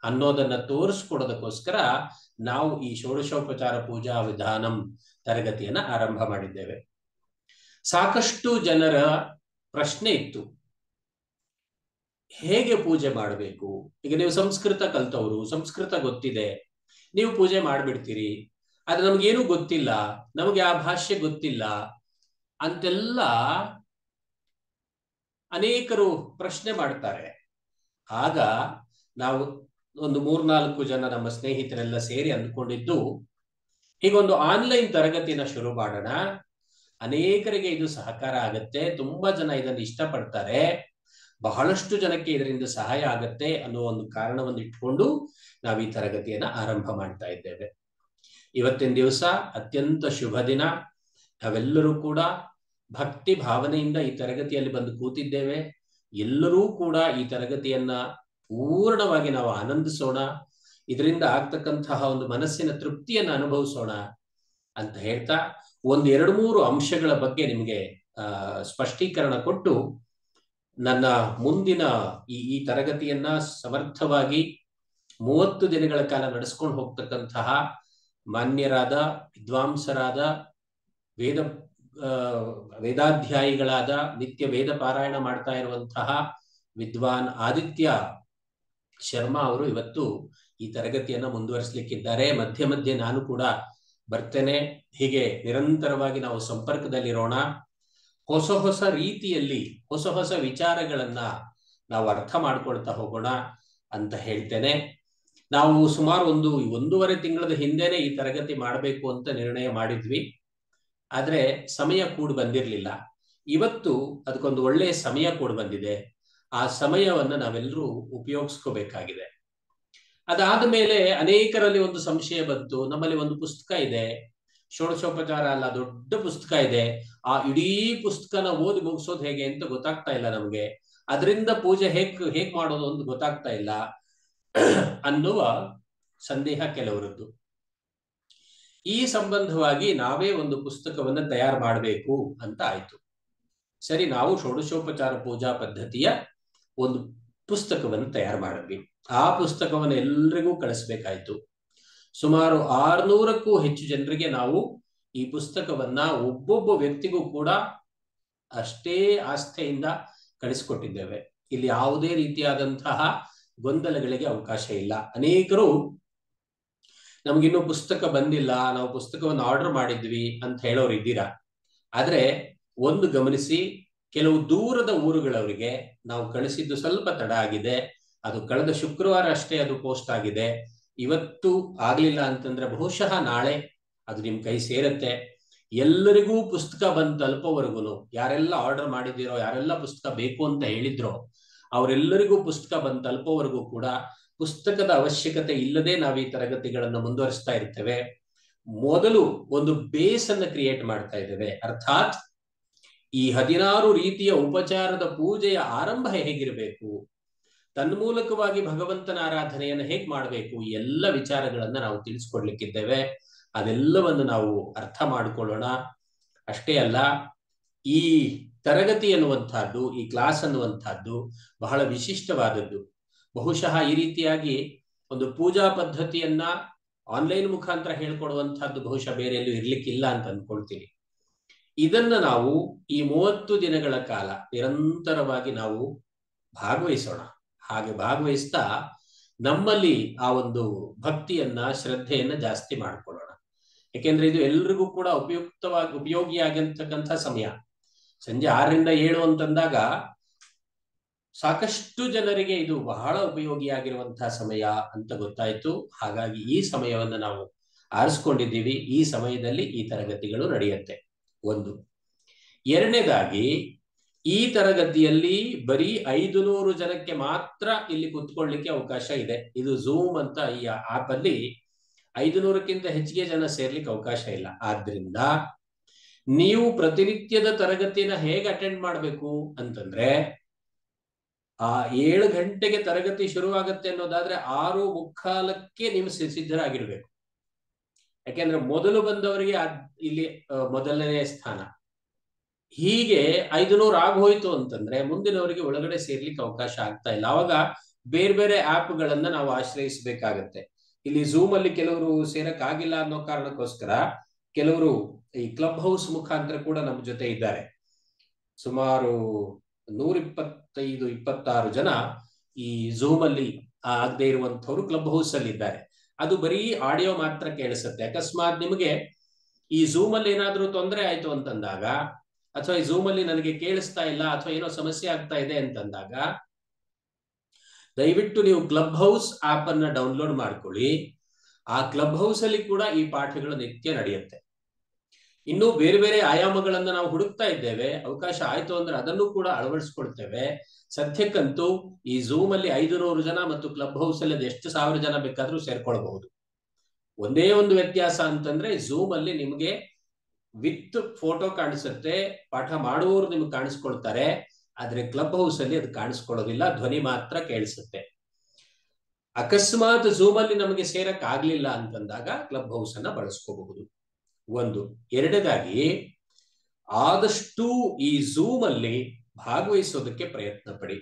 ಅನ್ನೋದನ್ನ ತೋರಿಸ್ಕೊಡೋದಕ್ಕೋಸ್ಕರ ನಾವು ಈ ಷೋಡಶೋಪಚಾರ ಪೂಜಾ ವಿಧಾನಂ ತರಗತಿಯನ್ನ ಆರಂಭ ಮಾಡಿದ್ದೇವೆ. ಸಾಕಷ್ಟು ಜನರ ಪ್ರಶ್ನೆ ಇತ್ತು, ಹೇಗೆ ಪೂಜೆ ಮಾಡಬೇಕು? ಈಗ ನೀವು ಸಂಸ್ಕೃತ ಕಲ್ತವರು, ಸಂಸ್ಕೃತ ಗೊತ್ತಿದೆ, ನೀವು ಪೂಜೆ ಮಾಡ್ಬಿಡ್ತೀರಿ, ಆದ್ರೆ ನಮ್ಗೇನು ಗೊತ್ತಿಲ್ಲ, ನಮಗೆ ಆ ಭಾಷೆ ಗೊತ್ತಿಲ್ಲ ಅಂತೆಲ್ಲ ಅನೇಕರು ಪ್ರಶ್ನೆ ಮಾಡ್ತಾರೆ. ಆಗ ನಾವು ಒಂದು 3-4 ಜನ ನಮ್ಮ ಸ್ನೇಹಿತರೆಲ್ಲ ಸೇರಿ ಅಂದ್ಕೊಂಡಿದ್ದು, ಹೀಗೊಂದು ಆನ್ಲೈನ್ ತರಗತಿನ ಶುರು ಮಾಡೋಣ, ಅನೇಕರಿಗೆ ಇದು ಸಹಕಾರ ಆಗತ್ತೆ, ತುಂಬಾ ಜನ ಇದನ್ನು ಇಷ್ಟಪಡ್ತಾರೆ, ಬಹಳಷ್ಟು ಜನಕ್ಕೆ ಇದರಿಂದ ಸಹಾಯ ಆಗತ್ತೆ ಅನ್ನೋ ಒಂದು ಕಾರಣವನ್ನು ಇಟ್ಕೊಂಡು ನಾವು ಈ ತರಗತಿಯನ್ನ ಆರಂಭ ಮಾಡ್ತಾ ಇದ್ದೇವೆ. ಇವತ್ತಿನ ದಿವಸ ಅತ್ಯಂತ ಶುಭ ದಿನ. ನಾವೆಲ್ಲರೂ ಕೂಡ ಭಕ್ತಿ ಭಾವನೆಯಿಂದ ಈ ತರಗತಿಯಲ್ಲಿ ಬಂದು ಕೂತಿದ್ದೇವೆ. ಎಲ್ಲರೂ ಕೂಡ ಈ ತರಗತಿಯನ್ನ ಪೂರ್ಣವಾಗಿ ನಾವು ಆನಂದಿಸೋಣ, ಇದರಿಂದ ಆಗ್ತಕ್ಕಂತಹ ಒಂದು ಮನಸ್ಸಿನ ತೃಪ್ತಿಯನ್ನು ಅನುಭವಿಸೋಣ ಅಂತ ಹೇಳ್ತಾ 1-2-3 ಅಂಶಗಳ ಬಗ್ಗೆ ನಿಮಗೆ ಸ್ಪಷ್ಟೀಕರಣ ಕೊಟ್ಟು ನನ್ನ ಮುಂದಿನ ಈ ತರಗತಿಯನ್ನ ಸಮರ್ಥವಾಗಿ 30 ದಿನಗಳ ಕಾಲ ನಡೆಸ್ಕೊಂಡು ಹೋಗ್ತಕ್ಕಂತಹ ಮಾನ್ಯರಾದ ವಿದ್ವಾಂಸರಾದ ವೇದಾಧ್ಯಾಯಿಗಳಾದ ನಿತ್ಯ ವೇದ ಪಾರಾಯಣ ಮಾಡ್ತಾ ಇರುವಂತಹ ವಿದ್ವಾನ್ ಆದಿತ್ಯ ಶರ್ಮಾ ಅವರು ಇವತ್ತು ಈ ತರಗತಿಯನ್ನ ಮುಂದುವರಿಸಲಿಕ್ಕಿದ್ದಾರೆ. ಮಧ್ಯೆ ಮಧ್ಯೆ ನಾನು ಕೂಡ ಬರ್ತೇನೆ. ಹೀಗೆ ನಿರಂತರವಾಗಿ ನಾವು ಸಂಪರ್ಕದಲ್ಲಿರೋಣ. ಹೊಸ ರೀತಿಯಲ್ಲಿ ಹೊಸ ವಿಚಾರಗಳನ್ನ ನಾವು ಅರ್ಥ ಮಾಡ್ಕೊಳ್ತಾ ಹೋಗೋಣ ಅಂತ ಹೇಳ್ತೇನೆ. ನಾವು ಸುಮಾರು 1.5 ತಿಂಗಳ ಹಿಂದೆನೆ ಈ ತರಗತಿ ಮಾಡಬೇಕು ಅಂತ ನಿರ್ಣಯ ಮಾಡಿದ್ವಿ, ಆದ್ರೆ ಸಮಯ ಕೂಡ ಬಂದಿರಲಿಲ್ಲ. ಇವತ್ತು ಅದಕ್ಕೊಂದು ಒಳ್ಳೆಯ ಸಮಯ ಕೂಡ ಬಂದಿದೆ. ಆ ಸಮಯವನ್ನ ನಾವೆಲ್ಲರೂ ಉಪಯೋಗಿಸ್ಕೋಬೇಕಾಗಿದೆ. ಅದಾದ ಮೇಲೆ ಅನೇಕರಲ್ಲಿ ಒಂದು ಸಂಶಯ ಬಂತು, ನಮ್ಮಲ್ಲಿ ಒಂದು ಪುಸ್ತಕ ಇದೆ, ಷೋಡಶೋಪಚಾರ ಅಲ್ಲ, ದೊಡ್ಡ ಪುಸ್ತಕ ಇದೆ, ಆ ಇಡೀ ಪುಸ್ತಕನ ಓದಿ ಮುಗಿಸೋದು ಹೇಗೆ ಅಂತ ಗೊತ್ತಾಗ್ತಾ ಇಲ್ಲ ನಮಗೆ. ಅದರಿಂದ ಪೂಜೆ ಹೇಗ್ ಮಾಡೋದು ಅಂತ ಗೊತ್ತಾಗ್ತಾ ಇಲ್ಲ ಅನ್ನುವ ಸಂದೇಹ ಕೆಲವರದ್ದು. ಈ ಸಂಬಂಧವಾಗಿ ನಾವೇ ಒಂದು ಪುಸ್ತಕವನ್ನು ತಯಾರು ಮಾಡಬೇಕು ಅಂತ ಆಯ್ತು. ಸರಿ, ನಾವು ಷೋಡಶೋಪಚಾರ ಪೂಜಾ ಪದ್ಧತಿಯ ಒಂದು ಪುಸ್ತಕವನ್ನು ತಯಾರು ಮಾಡಿದ್ವಿ. ಆ ಪುಸ್ತಕವನ್ನು ಎಲ್ರಿಗೂ ಕಳಿಸ್ಬೇಕಾಯ್ತು. ಸುಮಾರು 600ಕ್ಕೂ ಹೆಚ್ಚು ಜನರಿಗೆ ನಾವು ಈ ಪುಸ್ತಕವನ್ನ ಒಬ್ಬೊಬ್ಬ ವ್ಯಕ್ತಿಗೂ ಕೂಡ ಅಷ್ಟೇ ಆಸ್ಥೆಯಿಂದ ಕಳಿಸ್ಕೊಟ್ಟಿದ್ದೇವೆ. ಇಲ್ಲಿ ಯಾವುದೇ ರೀತಿಯಾದಂತಹ ಗೊಂದಲಗಳಿಗೆ ಅವಕಾಶ ಇಲ್ಲ. ಅನೇಕರು ನಮಗಿನ್ನೂ ಪುಸ್ತಕ ಬಂದಿಲ್ಲ, ನಾವು ಪುಸ್ತಕವನ್ನು ಆರ್ಡರ್ ಮಾಡಿದ್ವಿ ಅಂತ ಹೇಳೋರು ಇದ್ದೀರಾ. ಆದ್ರೆ ಒಂದು ಗಮನಿಸಿ, ಕೆಲವು ದೂರದ ಊರುಗಳವರಿಗೆ ನಾವು ಕಳಿಸಿದ್ದು ಸ್ವಲ್ಪ ತಡ ಆಗಿದೆ. ಅದು ಕಳೆದ ಶುಕ್ರವಾರ ಅಷ್ಟೇ ಅದು ಪೋಸ್ಟ್ ಆಗಿದೆ. ಇವತ್ತು ಆಗ್ಲಿಲ್ಲ ಅಂತಂದ್ರೆ ಬಹುಶಃ ನಾಳೆ ಅದು ನಿಮ್ ಕೈ ಸೇರತ್ತೆ. ಎಲ್ಲರಿಗೂ ಪುಸ್ತಕ ಬಂದು ತಲುಪೋವರೆಗೂ, ಯಾರೆಲ್ಲ ಆರ್ಡರ್ ಮಾಡಿದಿರೋ, ಯಾರೆಲ್ಲ ಪುಸ್ತಕ ಬೇಕು ಅಂತ ಹೇಳಿದ್ರೋ ಅವರೆಲ್ಲರಿಗೂ ಪುಸ್ತಕ ಬಂದು ತಲುಪೋವರೆಗೂ ಕೂಡ ಪುಸ್ತಕದ ಅವಶ್ಯಕತೆ ಇಲ್ಲದೆ ನಾವು ಈ ತರಗತಿಗಳನ್ನು ಮುಂದುವರಿಸ್ತಾ ಇರ್ತೇವೆ. ಮೊದಲು ಒಂದು ಬೇಸ್ ಅನ್ನು ಕ್ರಿಯೇಟ್ ಮಾಡ್ತಾ ಇದ್ದೇವೆ. ಅರ್ಥಾತ್ ಈ 16 ರೀತಿಯ ಉಪಚಾರದ ಪೂಜೆಯ ಆರಂಭ ಹೇಗಿರಬೇಕು, ತನ್ಮೂಲಕವಾಗಿ ಭಗವಂತನ ಆರಾಧನೆಯನ್ನು ಹೇಗೆ ಮಾಡಬೇಕು, ಎಲ್ಲ ವಿಚಾರಗಳನ್ನ ನಾವು ತಿಳಿಸ್ಕೊಡ್ಲಿಕ್ಕಿದ್ದೇವೆ. ಅದೆಲ್ಲವನ್ನು ನಾವು ಅರ್ಥ ಮಾಡಿಕೊಳ್ಳೋಣ. ಅಷ್ಟೇ ಅಲ್ಲ, ಈ ತರಗತಿ ಅನ್ನುವಂಥದ್ದು, ಈ ಕ್ಲಾಸ್ ಅನ್ನುವಂಥದ್ದು ಬಹಳ ವಿಶಿಷ್ಟವಾದದ್ದು. ಬಹುಶಃ ಈ ರೀತಿಯಾಗಿ ಒಂದು ಪೂಜಾ ಪದ್ಧತಿಯನ್ನ ಆನ್ಲೈನ್ ಮುಖಾಂತರ ಹೇಳ್ಕೊಡುವಂತಹದ್ದು ಬಹುಶಃ ಬೇರೆ ಎಲ್ಲೂ ಇರ್ಲಿಕ್ಕಿಲ್ಲ ಅಂತ ಅಂದ್ಕೊಳ್ತೀನಿ. ಇದನ್ನ ನಾವು ಈ 30 ದಿನಗಳ ಕಾಲ ನಿರಂತರವಾಗಿ ನಾವು ಭಾಗವಹಿಸೋಣ. ಹಾಗೆ ಭಾಗವಹಿಸ್ತಾ ನಮ್ಮಲ್ಲಿ ಆ ಒಂದು ಭಕ್ತಿಯನ್ನ, ಶ್ರದ್ಧೆಯನ್ನ ಜಾಸ್ತಿ ಮಾಡ್ಕೊಳ್ಳೋಣ. ಯಾಕೆಂದ್ರೆ ಇದು ಎಲ್ರಿಗೂ ಕೂಡ ಉಪಯೋಗಿಯಾಗಿರ್ತಕ್ಕಂಥ ಸಮಯ. ಸಂಜೆ 6ರಿಂದ 7 ಅಂತಂದಾಗ ಸಾಕಷ್ಟು ಜನರಿಗೆ ಇದು ಬಹಳ ಉಪಯೋಗಿಯಾಗಿರುವಂತಹ ಸಮಯ ಅಂತ ಗೊತ್ತಾಯ್ತು. ಹಾಗಾಗಿ ಈ ಸಮಯವನ್ನು ನಾವು ಆರಿಸ್ಕೊಂಡಿದ್ದೀವಿ. ಈ ಸಮಯದಲ್ಲಿ ಈ ತರಗತಿಗಳು ನಡೆಯುತ್ತೆ. ಒಂದು. ಎರಡನೇದಾಗಿ, ಈ ತರಗತಿಯಲ್ಲಿ ಬರೀ 500 ಜನಕ್ಕೆ ಮಾತ್ರ ಇಲ್ಲಿ ಕುತ್ಕೊಳ್ಳಿಕ್ಕೆ ಅವಕಾಶ ಇದೆ. ಇದು ಝೂಮ್ ಅಂತ ಈ ಆಪ್ ಅಲ್ಲಿ 500ಕ್ಕಿಂತ ಹೆಚ್ಚಿಗೆ ಜನ ಸೇರ್ಲಿಕ್ಕೆ ಅವಕಾಶ ಇಲ್ಲ. ಆದ್ರಿಂದ ನೀವು ಪ್ರತಿನಿತ್ಯದ ತರಗತಿನ ಹೇಗೆ ಅಟೆಂಡ್ ಮಾಡಬೇಕು ಅಂತಂದ್ರೆ, ಆ 7 ಗಂಟೆಗೆ ತರಗತಿ ಶುರುವಾಗತ್ತೆ ಅನ್ನೋದಾದ್ರೆ 6:45ಕ್ಕೆ ನೀವು ಸಿದ್ಧರಾಗಿರ್ಬೇಕು. ಯಾಕೆಂದ್ರೆ ಮೊದಲು ಬಂದವರಿಗೆ ಇಲ್ಲಿ ಮೊದಲನೇ ಸ್ಥಾನ. ಹೀಗೆ 500 ಆಗೋಯ್ತು ಅಂತಂದ್ರೆ ಮುಂದಿನವರಿಗೆ ಒಳಗಡೆ ಸೇರ್ಲಿಕ್ಕೆ ಅವಕಾಶ ಆಗ್ತಾ ಇಲ್ಲ. ಅವಾಗ ಬೇರೆ ಬೇರೆ ಆಪ್ಗಳನ್ನ ನಾವು ಆಶ್ರಯಿಸಬೇಕಾಗತ್ತೆ. ಇಲ್ಲಿ ಝೂಮ್ ಅಲ್ಲಿ ಕೆಲವರು ಸೇರಕ್ ಆಗಿಲ್ಲ ಅನ್ನೋ ಕಾರಣಕ್ಕೋಸ್ಕರ ಕೆಲವರು ಈ ಕ್ಲಬ್ ಹೌಸ್ ಮುಖಾಂತರ ಕೂಡ ನಮ್ಮ ಜೊತೆ ಇದ್ದಾರೆ. ಸುಮಾರು 125-26 ಜನ ಈ ಝೂಮ್ ಅಲ್ಲಿ ಆಗದೆ ಇರುವಂತವ್ರು ಕ್ಲಬ್ ಹೌಸ್ ಅಲ್ಲಿ ಇದ್ದಾರೆ. ಅದು ಬರೀ ಆಡಿಯೋ ಮಾತ್ರ ಕೇಳಿಸುತ್ತೆ. ಅಕಸ್ಮಾತ್ ನಿಮಗೆ ಈ ಝೂಮ್ ಅಲ್ಲಿ ಏನಾದ್ರೂ ತೊಂದರೆ ಆಯ್ತು ಅಂತಂದಾಗ, ಅಥವಾ ಈ ಝೂಮ್ ಅಲ್ಲಿ ನನಗೆ ಕೇಳಿಸ್ತಾ ಇಲ್ಲ ಅಥವಾ ಏನೋ ಸಮಸ್ಯೆ ಆಗ್ತಾ ಇದೆ ಅಂತಂದಾಗ, ದಯವಿಟ್ಟು ನೀವು ಕ್ಲಬ್ ಹೌಸ್ ಆಪ್ ಅನ್ನ ಡೌನ್ಲೋಡ್ ಮಾಡ್ಕೊಳ್ಳಿ. ಆ ಕ್ಲಬ್ ಹೌಸ್ ಅಲ್ಲಿ ಕೂಡ ಈ ಪಾಠಗಳು ನಿತ್ಯ ನಡೆಯುತ್ತೆ. ಇನ್ನು ಬೇರೆ ಬೇರೆ ಆಯಾಮಗಳನ್ನ ನಾವು ಹುಡುಕ್ತಾ ಇದ್ದೇವೆ. ಅವಕಾಶ ಆಯ್ತು ಅಂದ್ರೆ ಅದನ್ನು ಕೂಡ ಅಳವಡಿಸ್ಕೊಳ್ತೇವೆ. ಸದ್ಯಕ್ಕಂತೂ ಈ ಝೂಮ್ ಅಲ್ಲಿ 500 ಜನ ಮತ್ತು ಕ್ಲಬ್ ಹೌಸ್ ಅಲ್ಲಿ ಎಷ್ಟು 1000 ಜನ ಬೇಕಾದ್ರೂ ಸೇರ್ಕೊಳ್ಬಹುದು. ಒಂದೇ ಒಂದು ವ್ಯತ್ಯಾಸ ಅಂತಂದ್ರೆ, ಝೂಮ್ ಅಲ್ಲಿ ನಿಮ್ಗೆ ವಿತ್ ಫೋಟೋ ಕಾಣಿಸುತ್ತೆ, ಪಾಠ ಮಾಡುವವರು ನಿಮ್ಗೆ ಕಾಣಿಸ್ಕೊಳ್ತಾರೆ. ಆದ್ರೆ ಕ್ಲಬ್ ಹೌಸ್ ಅಲ್ಲಿ ಅದು ಕಾಣಿಸ್ಕೊಳ್ಳೋದಿಲ್ಲ, ಧ್ವನಿ ಮಾತ್ರ ಕೇಳಿಸುತ್ತೆ. ಅಕಸ್ಮಾತ್ ಝೂಮ್ ಅಲ್ಲಿ ನಮಗೆ ಸೇರಕ್ ಆಗ್ಲಿಲ್ಲ ಅಂತಂದಾಗ ಕ್ಲಬ್ ಹೌಸ್ ಅನ್ನ ಬಳಸ್ಕೋಬಹುದು. ಒಂದು. ಎರಡನೇದಾಗಿ, ಆದಷ್ಟು ಈ ಝೂಮ್ ಅಲ್ಲಿ ಭಾಗವಹಿಸೋದಕ್ಕೆ ಪ್ರಯತ್ನ ಪಡಿ.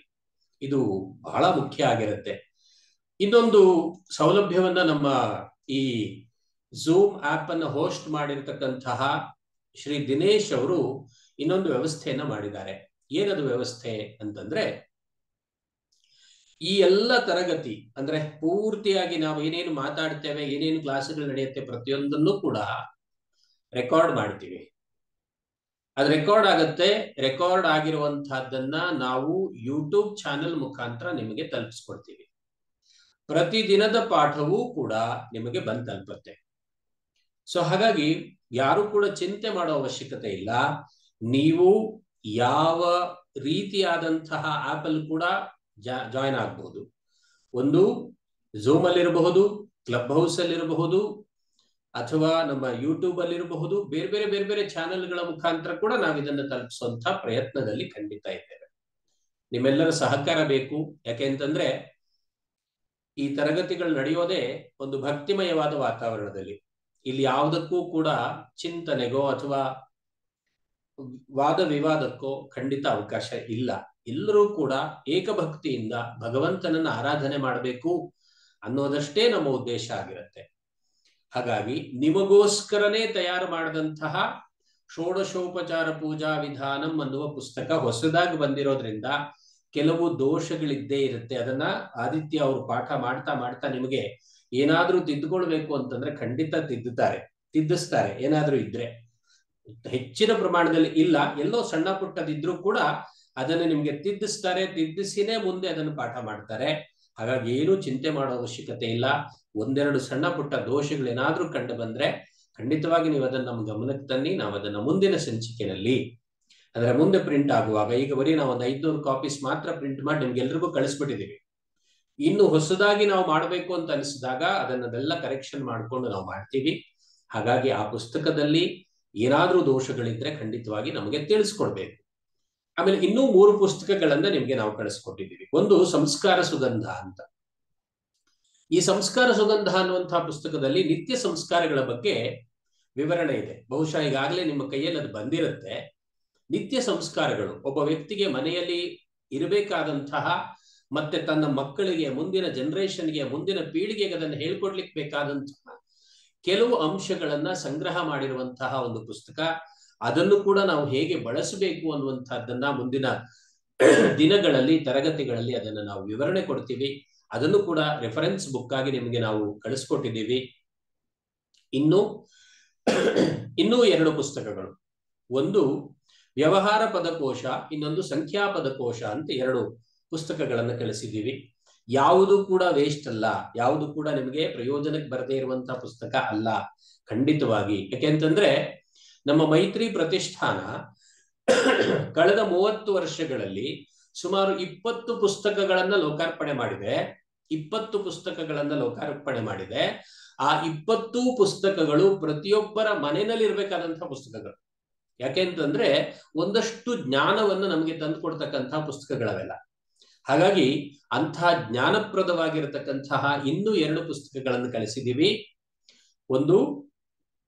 ಇದು ಬಹಳ ಮುಖ್ಯ ಆಗಿರುತ್ತೆ. ಇನ್ನೊಂದು ಸೌಲಭ್ಯವನ್ನ ನಮ್ಮ ಈ ಝೂಮ್ ಆಪ್ ಅನ್ನು ಹೋಸ್ಟ್ ಮಾಡಿರ್ತಕ್ಕಂತಹ ಶ್ರೀ ದಿನೇಶ್ ಅವರು ಇನ್ನೊಂದು ವ್ಯವಸ್ಥೆಯನ್ನ ಮಾಡಿದ್ದಾರೆ. ಏನದು ವ್ಯವಸ್ಥೆ ಅಂತಂದ್ರೆ, ಈ ಎಲ್ಲ ತರಗತಿ ಅಂದ್ರೆ ಪೂರ್ತಿಯಾಗಿ ನಾವು ಏನೇನು ಮಾತಾಡ್ತೇವೆ, ಏನೇನು ಕ್ಲಾಸ್ಗಳು ನಡೆಯುತ್ತೆ, ಪ್ರತಿಯೊಂದನ್ನು ಕೂಡ ರೆಕಾರ್ಡ್ ಮಾಡ್ತೀವಿ. ಅದು ರೆಕಾರ್ಡ್ ಆಗತ್ತೆ. ರೆಕಾರ್ಡ್ ಆಗಿರುವಂತಹದ್ದನ್ನ ನಾವು ಯೂಟ್ಯೂಬ್ ಚಾನೆಲ್ ಮುಖಾಂತರ ನಿಮಗೆ ತಲುಪಿಸ್ಕೊಡ್ತೀವಿ. ಪ್ರತಿದಿನದ ಪಾಠವೂ ಕೂಡ ನಿಮಗೆ ಬಂದು ತಲುಪುತ್ತೆ. ಸೊ ಹಾಗಾಗಿ ಯಾರು ಕೂಡ ಚಿಂತೆ ಮಾಡೋ ಅವಶ್ಯಕತೆ ಇಲ್ಲ. ನೀವು ಯಾವ ರೀತಿಯಾದಂತಹ ಆಪ್ ಅಲ್ಲಿ ಕೂಡ ಜಾಯಿನ್ ಆಗಬಹುದು. ಒಂದು ಝೂಮ್ ಅಲ್ಲಿ ಇರಬಹುದು, ಕ್ಲಬ್ ಹೌಸ್ ಅಲ್ಲಿ ಇರಬಹುದು, ಅಥವಾ ನಮ್ಮ ಯೂಟ್ಯೂಬ್ ಅಲ್ಲಿ ಇರಬಹುದು. ಬೇರೆ ಬೇರೆ ಚಾನೆಲ್ಗಳ ಮುಖಾಂತರ ಕೂಡ ನಾವು ಇದನ್ನು ತಲುಪಿಸುವಂತಹ ಪ್ರಯತ್ನದಲ್ಲಿ ಖಂಡಿತ ಇದ್ದೇವೆ. ನಿಮ್ಮೆಲ್ಲರ ಸಹಕಾರ ಬೇಕು. ಯಾಕೆಂತಂದ್ರೆ ಈ ತರಗತಿಗಳು ನಡೆಯೋದೇ ಒಂದು ಭಕ್ತಿಮಯವಾದ ವಾತಾವರಣದಲ್ಲಿ. ಇಲ್ಲಿ ಯಾವುದಕ್ಕೂ ಕೂಡ ಚಿಂತನೆಗೋ ಅಥವಾ ವಾದ ವಿವಾದಕ್ಕೋ ಖಂಡಿತ ಅವಕಾಶ ಇಲ್ಲ. ಎಲ್ಲರೂ ಕೂಡ ಏಕಭಕ್ತಿಯಿಂದ ಭಗವಂತನನ್ನ ಆರಾಧನೆ ಮಾಡಬೇಕು ಅನ್ನೋದಷ್ಟೇ ನಮ್ಮ ಉದ್ದೇಶ ಆಗಿರುತ್ತೆ. ಹಾಗಾಗಿ ನಿಮಗೋಸ್ಕರನೇ ತಯಾರು ಮಾಡಿದಂತಹ ಷೋಡಶೋಪಚಾರ ಪೂಜಾ ವಿಧಾನಂ ಅನ್ನುವ ಪುಸ್ತಕ ಹೊಸದಾಗಿ ಬಂದಿರೋದ್ರಿಂದ ಕೆಲವು ದೋಷಗಳಿದ್ದೇ ಇರುತ್ತೆ. ಅದನ್ನ ಆದಿತ್ಯ ಅವರು ಪಾಠ ಮಾಡ್ತಾ ಮಾಡ್ತಾ ನಿಮಗೆ ಏನಾದ್ರೂ ತಿದ್ದುಕೊಳ್ಬೇಕು ಅಂತಂದ್ರೆ ಖಂಡಿತ ತಿದ್ದಿಸ್ತಾರೆ. ಏನಾದ್ರೂ ಇದ್ರೆ, ಹೆಚ್ಚಿನ ಪ್ರಮಾಣದಲ್ಲಿ ಇಲ್ಲ, ಎಲ್ಲೋ ಸಣ್ಣ ಪುಟ್ಟದಿದ್ರು ಕೂಡ ಅದನ್ನು ನಿಮ್ಗೆ ತಿದ್ದಿಸ್ತಾರೆ. ತಿದ್ದಿಸಿನೇ ಮುಂದೆ ಅದನ್ನು ಪಾಠ ಮಾಡ್ತಾರೆ. ಹಾಗಾಗಿ ಏನು ಚಿಂತೆ ಮಾಡೋ ಅವಶ್ಯಕತೆ ಇಲ್ಲ. ಒಂದೆರಡು ಸಣ್ಣ ಪುಟ್ಟ ದೋಷಗಳೇನಾದ್ರೂ ಕಂಡು ಬಂದ್ರೆ ಖಂಡಿತವಾಗಿ ನೀವು ಅದನ್ನ ನಮ್ಮ ಗಮನಕ್ಕೆ ತನ್ನಿ. ನಾವು ಅದನ್ನ ಮುಂದಿನ ಸಂಚಿಕೆಯಲ್ಲಿ ಅದರ ಮುಂದೆ ಪ್ರಿಂಟ್ ಆಗುವಾಗ, ಈಗ ಬರೀ ನಾವು ಒಂದು 500 ಕಾಪೀಸ್ ಮಾತ್ರ ಪ್ರಿಂಟ್ ಮಾಡಿ ನಿಮ್ಗೆಲ್ರಿಗೂ ಕಳಿಸ್ಬಿಟ್ಟಿದೀವಿ. ಇನ್ನು ಹೊಸದಾಗಿ ನಾವು ಮಾಡಬೇಕು ಅಂತ ಅನಿಸಿದಾಗ ಅದನ್ನೆಲ್ಲ ಕರೆಕ್ಷನ್ ಮಾಡ್ಕೊಂಡು ನಾವು ಮಾಡ್ತೀವಿ. ಹಾಗಾಗಿ ಆ ಪುಸ್ತಕದಲ್ಲಿ ಏನಾದ್ರೂ ದೋಷಗಳಿದ್ರೆ ಖಂಡಿತವಾಗಿ ನಮಗೆ ತಿಳಿಸ್ಕೊಡ್ಬೇಕು. ಆಮೇಲೆ ಇನ್ನೂ 3 ಪುಸ್ತಕಗಳನ್ನ ನಿಮ್ಗೆ ನಾವು ಕಳಿಸ್ಕೊಟ್ಟಿದ್ದೀವಿ. ಒಂದು ಸಂಸ್ಕಾರ ಸುಗಂಧ ಅಂತ. ಈ ಸಂಸ್ಕಾರ ಸುಗಂಧ ಅನ್ನುವಂತಹ ಪುಸ್ತಕದಲ್ಲಿ ನಿತ್ಯ ಸಂಸ್ಕಾರಗಳ ಬಗ್ಗೆ ವಿವರಣೆ ಇದೆ. ಬಹುಶಃ ಈಗಾಗಲೇ ನಿಮ್ಮ ಕೈಯಲ್ಲಿ ಅದು ಬಂದಿರುತ್ತೆ. ನಿತ್ಯ ಸಂಸ್ಕಾರಗಳು ಒಬ್ಬ ವ್ಯಕ್ತಿಗೆ ಮನೆಯಲ್ಲಿ ಇರಬೇಕಾದಂತಹ ಮತ್ತೆ ತನ್ನ ಮಕ್ಕಳಿಗೆ, ಮುಂದಿನ ಜನರೇಷನ್ಗೆ, ಮುಂದಿನ ಪೀಳಿಗೆಗೆ ಅದನ್ನು ಹೇಳ್ಕೊಡ್ಲಿಕ್ಕೆ ಬೇಕಾದಂತಹ ಕೆಲವು ಅಂಶಗಳನ್ನ ಸಂಗ್ರಹ ಮಾಡಿರುವಂತಹ ಒಂದು ಪುಸ್ತಕ. ಅದನ್ನು ಕೂಡ ನಾವು ಹೇಗೆ ಬಳಸಬೇಕು ಅನ್ನುವಂಥದ್ದನ್ನ ಮುಂದಿನ ದಿನಗಳಲ್ಲಿ ತರಗತಿಗಳಲ್ಲಿ ಅದನ್ನು ನಾವು ವಿವರಣೆ ಕೊಡ್ತೀವಿ. ಅದನ್ನು ಕೂಡ ರೆಫರೆನ್ಸ್ ಬುಕ್ ಆಗಿ ನಿಮಗೆ ನಾವು ಕಳಿಸ್ಕೊಟ್ಟಿದ್ದೀವಿ. ಇನ್ನೂ 2 ಪುಸ್ತಕಗಳು, ಒಂದು ವ್ಯವಹಾರ ಪದಕೋಶ, ಇನ್ನೊಂದು ಸಂಖ್ಯಾ ಪದಕೋಶ ಅಂತ 2 ಪುಸ್ತಕಗಳನ್ನು ಕಳಿಸಿದ್ದೀವಿ. ಯಾವುದು ಕೂಡ ವೇಸ್ಟ್ ಅಲ್ಲ, ಯಾವುದು ಕೂಡ ನಿಮಗೆ ಪ್ರಯೋಜನಕ್ಕೆ ಬರದೇ ಇರುವಂತಹ ಪುಸ್ತಕ ಅಲ್ಲ ಖಂಡಿತವಾಗಿ. ಯಾಕೆಂತಂದ್ರೆ ನಮ್ಮ ಮೈತ್ರಿ ಪ್ರತಿಷ್ಠಾನ ಕಳೆದ 30 ವರ್ಷಗಳಲ್ಲಿ ಸುಮಾರು 20 ಪುಸ್ತಕಗಳನ್ನ ಲೋಕಾರ್ಪಣೆ ಮಾಡಿದೆ. 20 ಪುಸ್ತಕಗಳನ್ನ ಲೋಕಾರ್ಪಣೆ ಮಾಡಿದೆ. ಆ 20 ಪುಸ್ತಕಗಳು ಪ್ರತಿಯೊಬ್ಬರ ಮನೆಯಲ್ಲಿ ಇರಬೇಕಾದಂತಹ ಪುಸ್ತಕಗಳು. ಯಾಕೆಂತಂದ್ರೆ ಒಂದಷ್ಟು ಜ್ಞಾನವನ್ನು ನಮಗೆ ತಂದು ಕೊಡ್ತಕ್ಕಂತಹ ಪುಸ್ತಕಗಳವೆಲ್ಲ. ಹಾಗಾಗಿ ಅಂತಹ ಜ್ಞಾನಪ್ರದವಾಗಿರತಕ್ಕಂತಹ ಇನ್ನೂ 2 ಪುಸ್ತಕಗಳನ್ನು ಕಳಿಸಿದ್ದೀವಿ. ಒಂದು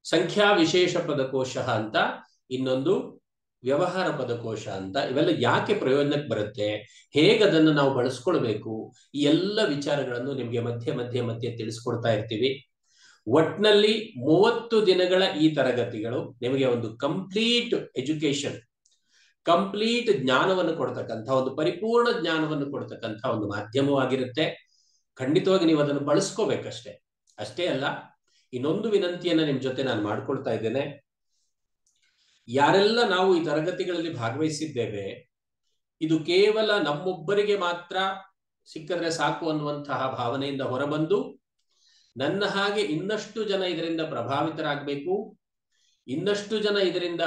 ಸಂಖ್ಯಾ ವಿಶೇಷ ಪದಕೋಶ ಅಂತ, ಇನ್ನೊಂದು ವ್ಯವಹಾರ ಪದಕೋಶ ಅಂತ. ಇವೆಲ್ಲ ಯಾಕೆ ಪ್ರಯೋಜನಕ್ಕೆ ಬರುತ್ತೆ, ಹೇಗೆ ಅದನ್ನು ನಾವು ಬಳಸ್ಕೊಳ್ಬೇಕು, ಈ ಎಲ್ಲ ವಿಚಾರಗಳನ್ನು ನಿಮ್ಗೆ ಮಧ್ಯೆ ತಿಳಿಸ್ಕೊಡ್ತಾ ಇರ್ತೀವಿ. ಒಟ್ನಲ್ಲಿ 30 ದಿನಗಳ ಈ ತರಗತಿಗಳು ನಿಮಗೆ ಒಂದು ಕಂಪ್ಲೀಟ್ ಎಜುಕೇಶನ್, ಕಂಪ್ಲೀಟ್ ಜ್ಞಾನವನ್ನು ಕೊಡ್ತಕ್ಕಂಥ, ಒಂದು ಪರಿಪೂರ್ಣ ಜ್ಞಾನವನ್ನು ಕೊಡ್ತಕ್ಕಂಥ ಒಂದು ಮಾಧ್ಯಮವಾಗಿರುತ್ತೆ. ಖಂಡಿತವಾಗಿ ನೀವು ಅದನ್ನು ಬಳಸ್ಕೋಬೇಕಷ್ಟೇ. ಅಷ್ಟೇ ಅಲ್ಲ, ಇನ್ನೊಂದು ವಿನಂತಿಯನ್ನ ನಿಮ್ ಜೊತೆ ನಾನು ಮಾಡ್ಕೊಳ್ತಾ ಇದ್ದೇನೆ. ಯಾರೆಲ್ಲ ನಾವು ಈ ತರಗತಿಗಳಲ್ಲಿ ಭಾಗವಹಿಸಿದ್ದೇವೆ, ಇದು ಕೇವಲ ನಮ್ಮೊಬ್ಬರಿಗೆ ಮಾತ್ರ ಸಿಕ್ಕಿದ್ರೆ ಸಾಕು ಅನ್ನುವಂತಹ ಭಾವನೆಯಿಂದ ಹೊರಬಂದು ನನ್ನ ಹಾಗೆ ಇನ್ನಷ್ಟು ಜನ ಇದರಿಂದ ಪ್ರಭಾವಿತರಾಗಬೇಕು, ಇನ್ನಷ್ಟು ಜನ ಇದರಿಂದ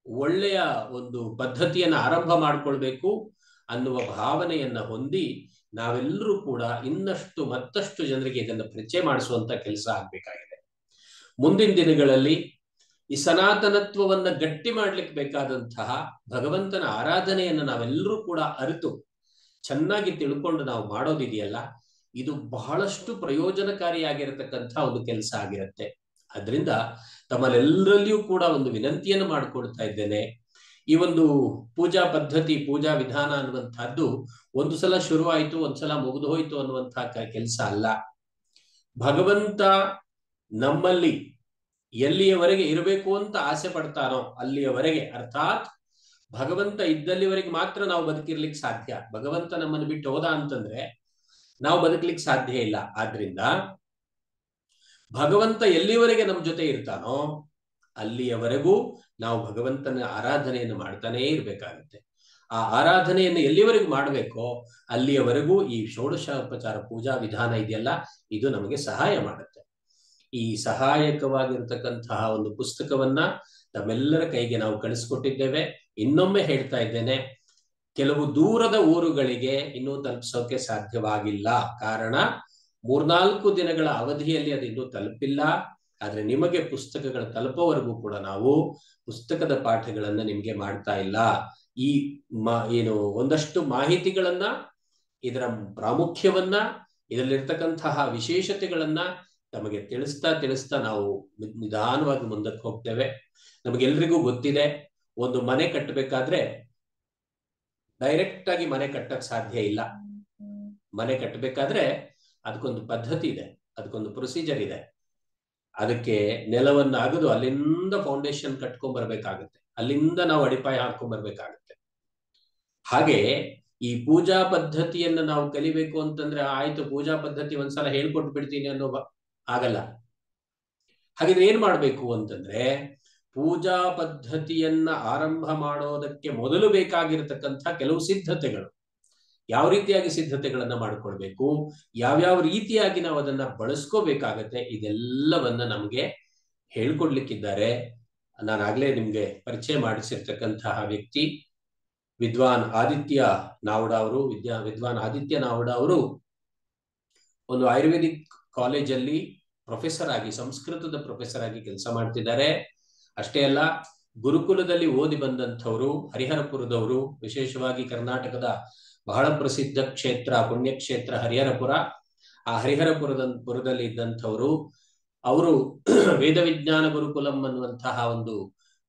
ಒಳ್ಳೆಯ ಒಂದು ಪದ್ಧತಿಯನ್ನು ಆರಂಭ ಮಾಡಿಕೊಳ್ಬೇಕು ಅನ್ನುವ ಭಾವನೆಯನ್ನ ಹೊಂದಿ ನಾವೆಲ್ಲರೂ ಕೂಡ ಇನ್ನಷ್ಟು ಮತ್ತಷ್ಟು ಜನರಿಗೆ ಇದನ್ನು ಪರಿಚಯ ಮಾಡಿಸುವಂತ ಕೆಲಸ ಆಗ್ಬೇಕಾಗಿದೆ. ಮುಂದಿನ ದಿನಗಳಲ್ಲಿ ಈ ಸನಾತನತ್ವವನ್ನ ಗಟ್ಟಿ ಮಾಡ್ಲಿಕ್ಕೆ ಬೇಕಾದಂತಹ ಭಗವಂತನ ಆರಾಧನೆಯನ್ನು ನಾವೆಲ್ಲರೂ ಕೂಡ ಅರಿತು ಚೆನ್ನಾಗಿ ತಿಳ್ಕೊಂಡು ನಾವು ಮಾಡೋದಿದೆಯಲ್ಲ, ಇದು ಬಹಳಷ್ಟು ಪ್ರಯೋಜನಕಾರಿಯಾಗಿರತಕ್ಕಂಥ ಒಂದು ಕೆಲಸ ಆಗಿರುತ್ತೆ. ಅದರಿಂದ ತಮ್ಮಲ್ಲೆಲ್ಲರಲ್ಲಿಯೂ ಕೂಡ ಒಂದು ವಿನಂತಿಯನ್ನು ಮಾಡಿಕೊಳ್ತಾ ಇದ್ದೇನೆ. ಈ ಒಂದು ಪೂಜಾ ಪದ್ಧತಿ, ಪೂಜಾ ವಿಧಾನ ಅನ್ನುವಂಥದ್ದು ಒಂದು ಸಲ ಶುರುವಾಯಿತು, ಒಂದ್ಸಲ ಮುಗಿದು ಹೋಯ್ತು ಅನ್ನುವಂತಹ ಕೆಲಸ ಅಲ್ಲ. ಭಗವಂತ ನಮ್ಮಲ್ಲಿ ಎಲ್ಲಿಯವರೆಗೆ ಇರಬೇಕು ಅಂತ ಆಸೆ ಪಡ್ತಾನೋ ಅಲ್ಲಿಯವರೆಗೆ, ಅರ್ಥಾತ್ ಭಗವಂತ ಇದ್ದಲ್ಲಿವರೆಗೆ ಮಾತ್ರ ನಾವು ಬದುಕಿರ್ಲಿಕ್ಕೆ ಸಾಧ್ಯ. ಭಗವಂತ ನಮ್ಮನ್ನು ಬಿಟ್ಟು ಹೋದ ಅಂತಂದ್ರೆ ನಾವು ಬದುಕಲಿಕ್ಕೆ ಸಾಧ್ಯ ಇಲ್ಲ. ಆದ್ರಿಂದ ಭಗವಂತ ಎಲ್ಲಿವರೆಗೆ ನಮ್ಮ ಜೊತೆ ಇರ್ತಾನೋ ಅಲ್ಲಿಯವರೆಗೂ ನಾವು ಭಗವಂತನ ಆರಾಧನೆಯನ್ನು ಮಾಡ್ತಾನೇ ಇರ್ಬೇಕಾಗುತ್ತೆ. ಆ ಆರಾಧನೆಯನ್ನು ಎಲ್ಲಿವರೆಗೂ ಮಾಡಬೇಕೋ ಅಲ್ಲಿಯವರೆಗೂ ಈ ಷೋಡಶೋಪಚಾರ ಪೂಜಾ ವಿಧಾನ ಇದೆಯಲ್ಲ, ಇದು ನಮಗೆ ಸಹಾಯ ಮಾಡುತ್ತೆ. ಈ ಸಹಾಯಕವಾಗಿರ್ತಕ್ಕಂತಹ ಒಂದು ಪುಸ್ತಕವನ್ನ ತಮ್ಮೆಲ್ಲರ ಕೈಗೆ ನಾವು ಕಳಿಸ್ಕೊಟ್ಟಿದ್ದೇವೆ. ಇನ್ನೊಮ್ಮೆ ಹೇಳ್ತಾ ಇದ್ದೇನೆ, ಕೆಲವು ದೂರದ ಊರುಗಳಿಗೆ ಇನ್ನೂ ತಲುಪಿಸೋಕೆ ಸಾಧ್ಯವಾಗಿಲ್ಲ. ಕಾರಣ 3-4 ದಿನಗಳ ಅವಧಿಯಲ್ಲಿ ಅದು ಇನ್ನೂ ತಲುಪಿಲ್ಲ. ಆದ್ರೆ ನಿಮಗೆ ಪುಸ್ತಕಗಳು ತಲುಪೋವರೆಗೂ ಕೂಡ ನಾವು ಪುಸ್ತಕದ ಪಾಠಗಳನ್ನ ನಿಮ್ಗೆ ಮಾಡ್ತಾ ಇಲ್ಲ. ಈ ಏನು ಒಂದಷ್ಟು ಮಾಹಿತಿಗಳನ್ನ, ಇದರ ಪ್ರಾಮುಖ್ಯವನ್ನ, ಇದರಲ್ಲಿರ್ತಕ್ಕಂತಹ ವಿಶೇಷತೆಗಳನ್ನ ನಮಗೆ ತಿಳಿಸ್ತಾ ನಾವು ನಿಧಾನವಾಗಿ ಮುಂದಕ್ಕೆ ಹೋಗ್ತೇವೆ. ನಮಗೆಲ್ರಿಗೂ ಗೊತ್ತಿದೆ, ಒಂದು ಮನೆ ಕಟ್ಟಬೇಕಾದ್ರೆ ಡೈರೆಕ್ಟ್ ಆಗಿ ಮನೆ ಕಟ್ಟಕ್ ಸಾಧ್ಯ ಇಲ್ಲ. ಮನೆ ಕಟ್ಟಬೇಕಾದ್ರೆ ಅದಕ್ಕೊಂದು ಪದ್ಧತಿ ಇದೆ, ಅದಕ್ಕೊಂದು ಪ್ರೊಸೀಜರ್ ಇದೆ. ಅದಕ್ಕೆ ನೆಲವನ್ನು ಅಗದು ಅಲ್ಲಿಂದ ಫೌಂಡೇಶನ್ ಕಟ್ಕೊಂಡ್ ಬರ್ಬೇಕಾಗತ್ತೆ, ಅಲ್ಲಿಂದ ನಾವು ಅಡಿಪಾಯ ಹಾಕೊಂಡ್ ಬರ್ಬೇಕಾಗತ್ತೆ. ಹಾಗೆ ಈ ಪೂಜಾ ಪದ್ಧತಿಯನ್ನ ನಾವು ಕಲಿಬೇಕು ಅಂತಂದ್ರೆ ಆಯ್ತು ಪೂಜಾ ಪದ್ಧತಿ ಒಂದ್ಸಲ ಹೇಳ್ಕೊಟ್ಟು ಬಿಡ್ತೀನಿ ಅನ್ನೋ ಆಗಲ್ಲ. ಹಾಗಿದ್ರೆ ಏನ್ ಮಾಡ್ಬೇಕು ಅಂತಂದ್ರೆ, ಪೂಜಾ ಪದ್ಧತಿಯನ್ನ ಆರಂಭ ಮಾಡೋದಕ್ಕೆ ಮೊದಲು ಬೇಕಾಗಿರತಕ್ಕಂಥ ಕೆಲವು ಸಿದ್ಧತೆಗಳು, ಯಾವ ರೀತಿಯಾಗಿ ಸಿದ್ಧತೆಗಳನ್ನ ಮಾಡ್ಕೊಳ್ಬೇಕು, ಯಾವ್ಯಾವ ರೀತಿಯಾಗಿ ನಾವು ಅದನ್ನ ಬಳಸ್ಕೋಬೇಕಾಗತ್ತೆ, ಇದೆಲ್ಲವನ್ನ ನಮ್ಗೆ ಹೇಳ್ಕೊಡ್ಲಿಕ್ಕಿದ್ದಾರೆ. ನಾನಾಗ್ಲೇ ನಿಮ್ಗೆ ಪರಿಚಯ ಮಾಡಿಸಿರ್ತಕ್ಕಂತಹ ವ್ಯಕ್ತಿ ವಿದ್ವಾನ್ ಆದಿತ್ಯ ನಾವುಡ ಅವರು. ವಿದ್ವಾನ್ ಆದಿತ್ಯ ನಾವುಡ ಅವರು ಒಂದು ಆಯುರ್ವೇದಿಕ್ ಕಾಲೇಜಲ್ಲಿ ಪ್ರೊಫೆಸರ್ ಆಗಿ, ಸಂಸ್ಕೃತದ ಪ್ರೊಫೆಸರ್ ಆಗಿ ಕೆಲಸ ಮಾಡ್ತಿದ್ದಾರೆ. ಅಷ್ಟೇ ಅಲ್ಲ, ಗುರುಕುಲದಲ್ಲಿ ಓದಿ ಬಂದಂಥವರು, ಹರಿಹರಪುರದವರು, ವಿಶೇಷವಾಗಿ ಕರ್ನಾಟಕದ ಬಹಳ ಪ್ರಸಿದ್ಧ ಕ್ಷೇತ್ರ, ಪುಣ್ಯಕ್ಷೇತ್ರ ಹರಿಹರಪುರ. ಆ ಹರಿಹರಪುರದಲ್ಲಿ ಇದ್ದಂಥವರು. ಅವರು ವೇದ ವಿಜ್ಞಾನ ಗುರುಕುಲಂ ಅನ್ನುವಂತಹ ಒಂದು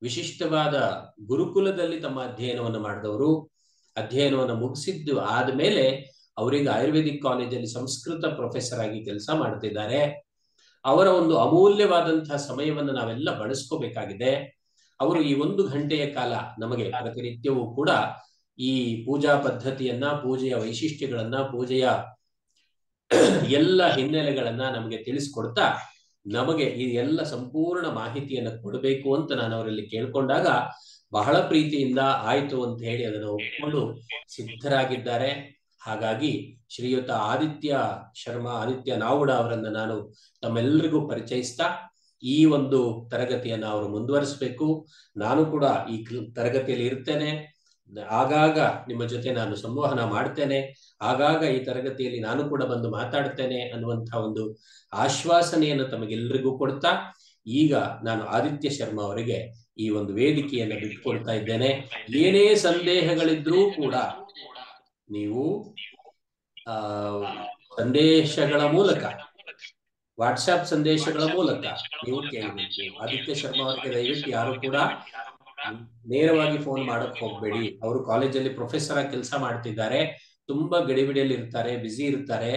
ವಿಶಿಷ್ಟವಾದ ಗುರುಕುಲದಲ್ಲಿ ತಮ್ಮ ಅಧ್ಯಯನವನ್ನು ಮಾಡಿದವರು. ಅಧ್ಯಯನವನ್ನು ಮುಗಿಸಿದ್ದು ಆದ್ಮೇಲೆ ಅವರಿಗೆ ಆಯುರ್ವೇದಿಕ್ ಕಾಲೇಜಲ್ಲಿ ಸಂಸ್ಕೃತ ಪ್ರೊಫೆಸರ್ ಆಗಿ ಕೆಲಸ ಮಾಡ್ತಿದ್ದಾರೆ. ಅವರ ಒಂದು ಅಮೂಲ್ಯವಾದಂತಹ ಸಮಯವನ್ನು ನಾವೆಲ್ಲ ಬಳಸ್ಕೋಬೇಕಾಗಿದೆ. ಅವರು ಈ 1 ಗಂಟೆಯ ಕಾಲ ನಮಗೆ ಪ್ರತಿನಿತ್ಯವೂ ಕೂಡ ಈ ಪೂಜಾ ಪದ್ಧತಿಯನ್ನ, ಪೂಜೆಯ ವೈಶಿಷ್ಟ್ಯಗಳನ್ನ, ಪೂಜೆಯ ಎಲ್ಲ ಹಿನ್ನೆಲೆಗಳನ್ನ ನಮಗೆ ತಿಳಿಸ್ಕೊಡ್ತಾ ನಮಗೆ ಈ ಎಲ್ಲ ಸಂಪೂರ್ಣ ಮಾಹಿತಿಯನ್ನು ಕೊಡಬೇಕು ಅಂತ ನಾನು ಅವರಲ್ಲಿ ಕೇಳ್ಕೊಂಡಾಗ ಬಹಳ ಪ್ರೀತಿಯಿಂದ ಆಯ್ತು ಅಂತ ಹೇಳಿ ಅದನ್ನು ಒಪ್ಪಿಕೊಂಡು ಸಿದ್ಧರಾಗಿದ್ದಾರೆ. ಹಾಗಾಗಿ ಶ್ರೀಯುತ ಆದಿತ್ಯ ಶರ್ಮಾ, ಆದಿತ್ಯ ನಾವುಡ ಅವರನ್ನ ನಾನು ತಮ್ಮೆಲ್ಲರಿಗೂ ಪರಿಚಯಿಸ್ತಾ ಈ ಒಂದು ತರಗತಿಯನ್ನ ಅವರು ಮುಂದುವರಿಸಬೇಕು. ನಾನು ಕೂಡ ಈ ತರಗತಿಯಲ್ಲಿ ಇರ್ತೇನೆ, ಆಗಾಗ ನಿಮ್ಮ ಜೊತೆ ನಾನು ಸಂವಹನ ಮಾಡ್ತೇನೆ, ಆಗಾಗ ಈ ತರಗತಿಯಲ್ಲಿ ನಾನು ಕೂಡ ಬಂದು ಮಾತಾಡ್ತೇನೆ ಅನ್ನುವಂತಹ ಒಂದು ಆಶ್ವಾಸನೆಯನ್ನು ತಮಗೆಲ್ಲರಿಗೂ ಕೊಡ್ತಾ ಈಗ ನಾನು ಆದಿತ್ಯ ಶರ್ಮಾ ಅವರಿಗೆ ಈ ಒಂದು ವೇದಿಕೆಯನ್ನು ಬಿಟ್ಟುಕೊಡ್ತಾ ಇದ್ದೇನೆ. ಏನೇ ಸಂದೇಹಗಳಿದ್ರೂ ಕೂಡ ನೀವು ಸಂದೇಶಗಳ ಮೂಲಕ, ವಾಟ್ಸ್ಆಪ್ ಸಂದೇಶಗಳ ಮೂಲಕ ನೀವು ಕೇಳಬೇಕು. ಆದಿತ್ಯ ಶರ್ಮಾ ಅವರಿಗೆ ದಯವಿಟ್ಟು ಯಾರು ಕೂಡ ನೇರವಾಗಿ ಫೋನ್ ಮಾಡಕ್ ಹೋಗ್ಬೇಡಿ. ಅವರು ಕಾಲೇಜಲ್ಲಿ ಪ್ರೊಫೆಸರ್ ಆಗಿ ಕೆಲಸ ಮಾಡ್ತಿದ್ದಾರೆ, ತುಂಬಾ ಗಡಿಬಿಡಿಯಲ್ಲಿ ಇರ್ತಾರೆ, ಬ್ಯುಸಿ ಇರ್ತಾರೆ.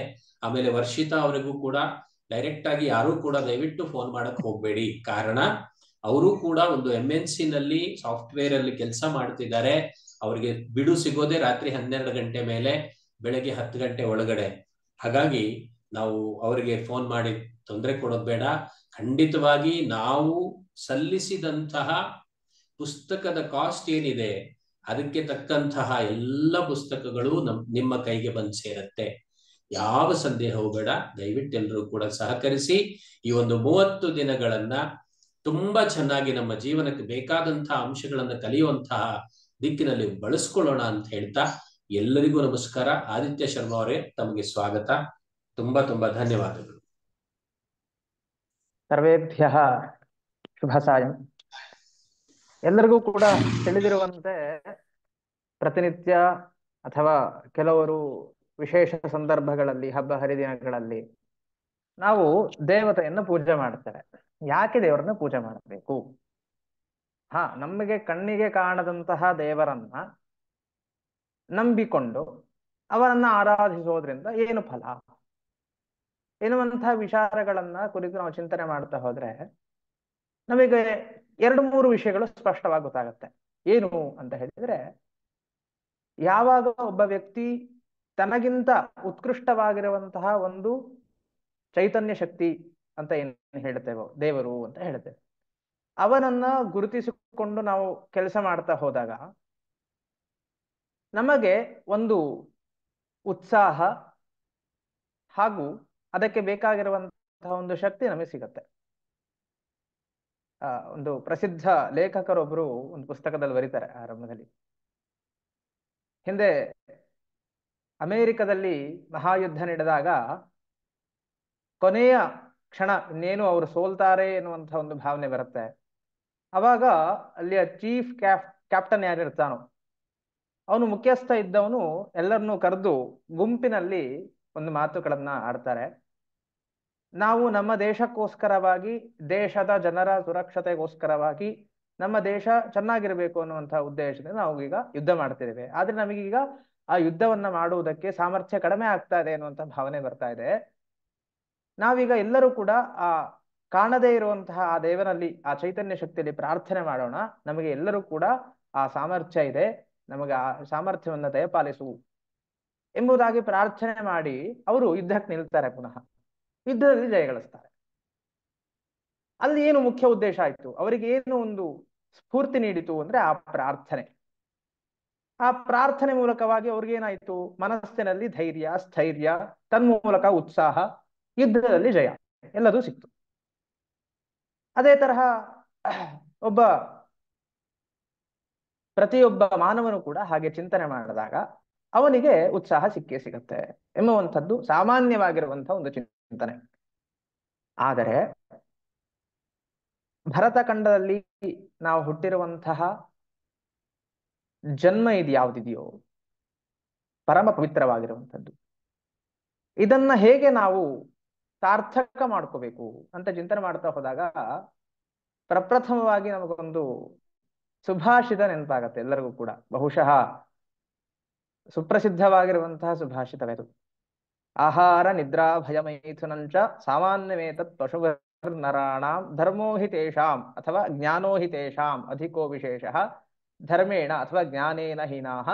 ಆಮೇಲೆ ವರ್ಷಿತಾ ಅವರಿಗೂ ಕೂಡ ಡೈರೆಕ್ಟ್ ಆಗಿ ಯಾರು ಕೂಡ ದಯವಿಟ್ಟು ಫೋನ್ ಮಾಡಕ್ ಹೋಗ್ಬೇಡಿ. ಕಾರಣ ಅವರು ಕೂಡ ಒಂದು MNC ನಲ್ಲಿ ಸಾಫ್ಟ್ವೇರ್ ಅಲ್ಲಿ ಕೆಲಸ ಮಾಡ್ತಿದ್ದಾರೆ. ಅವರಿಗೆ ಬಿಡು ಸಿಗೋದೇ ರಾತ್ರಿ 12 ಗಂಟೆ ಮೇಲೆ, ಬೆಳಗ್ಗೆ 10 ಗಂಟೆ ಒಳಗಡೆ. ಹಾಗಾಗಿ ನಾವು ಅವರಿಗೆ ಫೋನ್ ಮಾಡಿ ತೊಂದರೆ ಕೊಡೋದು ಬೇಡ. ಖಂಡಿತವಾಗಿ ನಾವು ಸಲ್ಲಿಸಿದಂತಹ ಪುಸ್ತಕದ ಕಾಸ್ಟ್ ಏನಿದೆ ಅದಕ್ಕೆ ತಕ್ಕಂತಹ ಎಲ್ಲ ಪುಸ್ತಕಗಳು ನಿಮ್ಮ ಕೈಗೆ ಬಂದು ಸೇರುತ್ತೆ. ಯಾವ ಸಂದೇಹವೂ ಬೇಡ. ದಯವಿಟ್ಟು ಎಲ್ಲರೂ ಕೂಡ ಸಹಕರಿಸಿ ಈ ಒಂದು 30 ದಿನಗಳನ್ನ ತುಂಬಾ ಚೆನ್ನಾಗಿ ನಮ್ಮ ಜೀವನಕ್ಕೆ ಬೇಕಾದಂತಹ ಅಂಶಗಳನ್ನ ಕಲಿಯುವಂತಹ ದಿಕ್ಕಿನಲ್ಲಿ ಬಳಸ್ಕೊಳ್ಳೋಣ ಅಂತ ಹೇಳ್ತಾ ಎಲ್ಲರಿಗೂ ನಮಸ್ಕಾರ. ಆದಿತ್ಯ ಶರ್ಮಾ ಅವರೇ, ತಮಗೆ ಸ್ವಾಗತ. ತುಂಬಾ ತುಂಬಾ ಧನ್ಯವಾದಗಳು. ಸರ್ವೇಭ್ಯಃ ಶುಭ ಸಾಯಂ. ಎಲ್ಲರಿಗೂ ಕೂಡ ತಿಳಿದಿರುವಂತೆ ಪ್ರತಿನಿತ್ಯ ಅಥವಾ ಕೆಲವರು ವಿಶೇಷ ಸಂದರ್ಭಗಳಲ್ಲಿ, ಹಬ್ಬ ಹರಿದಿನಗಳಲ್ಲಿ ನಾವು ದೇವತೆಯನ್ನು ಪೂಜೆ ಮಾಡ್ತೇವೆ. ಯಾಕೆ ದೇವರನ್ನ ಪೂಜೆ ಮಾಡಬೇಕು? ನಮಗೆ ಕಣ್ಣಿಗೆ ಕಾಣದಂತಹ ದೇವರನ್ನ ನಂಬಿಕೊಂಡು ಅವರನ್ನ ಆರಾಧಿಸೋದ್ರಿಂದ ಏನು ಫಲ ಎನ್ನುವಂತಹ ವಿಚಾರಗಳನ್ನ ಕುರಿತು ನಾವು ಚಿಂತನೆ ಮಾಡ್ತಾ ಹೋದ್ರೆ ನಮಗೆ 2-3 ವಿಷಯಗಳು ಸ್ಪಷ್ಟವಾಗಿ ಗೊತ್ತಾಗುತ್ತೆ. ಏನು ಅಂತ ಹೇಳಿದ್ರೆ, ಯಾವಾಗ ಒಬ್ಬ ವ್ಯಕ್ತಿ ತನಗಿಂತ ಉತ್ಕೃಷ್ಟವಾಗಿರುವಂತಹ ಒಂದು ಚೈತನ್ಯ ಶಕ್ತಿ ಅಂತ ಏನ್ ಹೇಳ್ತೇವೋ, ದೇವರು ಅಂತ ಹೇಳ್ತೇವೆ, ಅವನನ್ನ ಗುರುತಿಸಿಕೊಂಡು ನಾವು ಕೆಲಸ ಮಾಡ್ತಾ ಹೋದಾಗ ನಮಗೆ ಒಂದು ಉತ್ಸಾಹ ಹಾಗೂ ಅದಕ್ಕೆ ಬೇಕಾಗಿರುವಂತಹ ಒಂದು ಶಕ್ತಿ ನಮಗೆ ಸಿಗತ್ತೆ. ಒಂದು ಪ್ರಸಿದ್ಧ ಲೇಖಕರೊಬ್ರು ಒಂದು ಪುಸ್ತಕದಲ್ಲಿ ಬರೀತಾರೆ ಆರಂಭದಲ್ಲಿ, ಹಿಂದೆ ಅಮೆರಿಕದಲ್ಲಿ ಮಹಾಯುದ್ಧ ನಡೆದಾಗ ಕೊನೆಯ ಕ್ಷಣ ಇನ್ನೇನು ಅವರು ಸೋಲ್ತಾರೆ ಎನ್ನುವಂತಹ ಒಂದು ಭಾವನೆ ಬರುತ್ತೆ. ಅವಾಗ ಅಲ್ಲಿಯ ಚೀಫ್ ಕ್ಯಾಪ್ಟನ್ ಯಾರಿರ್ತಾನೋ ಅವನು ಮುಖ್ಯಸ್ಥ ಇದ್ದವನು ಎಲ್ಲರನ್ನೂ ಕರೆದು ಗುಂಪಿನಲ್ಲಿ ಒಂದು ಮಾತುಗಳನ್ನ ಆಡ್ತಾರೆ. ನಾವು ನಮ್ಮ ದೇಶಕ್ಕೋಸ್ಕರವಾಗಿ, ದೇಶದ ಜನರ ಸುರಕ್ಷತೆಗೋಸ್ಕರವಾಗಿ, ನಮ್ಮ ದೇಶ ಚೆನ್ನಾಗಿರ್ಬೇಕು ಅನ್ನುವಂತಹ ಉದ್ದೇಶದಿಂದ ನಾವು ಈಗ ಯುದ್ಧ ಮಾಡ್ತಿದ್ದೇವೆ. ಆದ್ರೆ ನಮಗೀಗ ಆ ಯುದ್ಧವನ್ನ ಮಾಡುವುದಕ್ಕೆ ಸಾಮರ್ಥ್ಯ ಕಡಿಮೆ ಆಗ್ತಾ ಇದೆ ಅನ್ನುವಂಥ ಭಾವನೆ ಬರ್ತಾ ಇದೆ. ನಾವೀಗ ಎಲ್ಲರೂ ಕೂಡ ಆ ಕಾಣದೇ ಇರುವಂತಹ ಆ ದೇವನಲ್ಲಿ, ಆ ಚೈತನ್ಯ ಶಕ್ತಿಯಲ್ಲಿ ಪ್ರಾರ್ಥನೆ ಮಾಡೋಣ. ನಮಗೆ ಎಲ್ಲರೂ ಕೂಡ ಆ ಸಾಮರ್ಥ್ಯ ಇದೆ, ನಮಗೆ ಆ ಸಾಮರ್ಥ್ಯವನ್ನ ದಯಪಾಲಿಸು ಎಂಬುದಾಗಿ ಪ್ರಾರ್ಥನೆ ಮಾಡಿ ಅವರು ಯುದ್ಧಕ್ಕೆ ನಿಲ್ತಾರೆ. ಪುನಃ ಯುದ್ಧದಲ್ಲಿ ಜಯಗಳಿಸ್ತಾರೆ. ಅಲ್ಲಿ ಏನು ಮುಖ್ಯ ಉದ್ದೇಶ ಆಯ್ತು, ಅವರಿಗೆ ಏನು ಒಂದು ಸ್ಫೂರ್ತಿ ನೀಡಿತು ಅಂದ್ರೆ ಆ ಪ್ರಾರ್ಥನೆ. ಆ ಪ್ರಾರ್ಥನೆ ಮೂಲಕವಾಗಿ ಅವ್ರಿಗೇನಾಯ್ತು, ಮನಸ್ಸಿನಲ್ಲಿ ಧೈರ್ಯ, ಸ್ಥೈರ್ಯ, ತನ್ಮೂಲಕ ಉತ್ಸಾಹ, ಯುದ್ಧದಲ್ಲಿ ಜಯ ಎಲ್ಲದೂ ಸಿಕ್ತು. ಅದೇ ತರಹ ಪ್ರತಿಯೊಬ್ಬ ಮಾನವನು ಕೂಡ ಹಾಗೆ ಚಿಂತನೆ ಮಾಡಿದಾಗ ಅವನಿಗೆ ಉತ್ಸಾಹ ಸಿಕ್ಕೇ ಸಿಗತ್ತೆ ಎನ್ನುವಂಥದ್ದು ಸಾಮಾನ್ಯವಾಗಿರುವಂತಹ ಒಂದು ಚಿಂತನೆ. ಆದರೆ ಭರತಖಂಡದಲ್ಲಿ ನಾವು ಹುಟ್ಟಿರುವಂತಹ ಜನ್ಮ ಇದು ಯಾವುದಿದೆಯೋ ಪರಮ ಪವಿತ್ರವಾಗಿರುವಂಥದ್ದು. ಇದನ್ನ ಹೇಗೆ ನಾವು ಸಾರ್ಥಕ ಮಾಡ್ಕೋಬೇಕು ಅಂತ ಚಿಂತನೆ ಮಾಡ್ತಾ ಹೋದಾಗ ಪ್ರಪ್ರಥಮವಾಗಿ ನಮಗೊಂದು ಸುಭಾಷಿತ ನೆನಪಾಗತ್ತೆ ಎಲ್ಲರಿಗೂ ಕೂಡ. ಬಹುಶಃ ಸುಪ್ರಸಿದ್ಧವಾಗಿರುವಂತಹ ಸುಭಾಷಿತವಿದು. ಆಹಾರ ನಿದ್ರಾ ಭಯಮೈಥುನಂಚ ಸಾಮಾನ್ಯಮೇತತ್ ಪಶುನರಾಣಾಂ ಧರ್ಮೋ ಹಿ ತೇಷಾಂ ಅಥವಾ ಜ್ಞಾನೋ ಹಿ ತೇಷಾಂ ಅಧಿಕೋ ವಿಶೇಷಃ ಧರ್ಮೇಣ ಅಥವಾ ಜ್ಞಾನೇನ ಹೀನಾಃ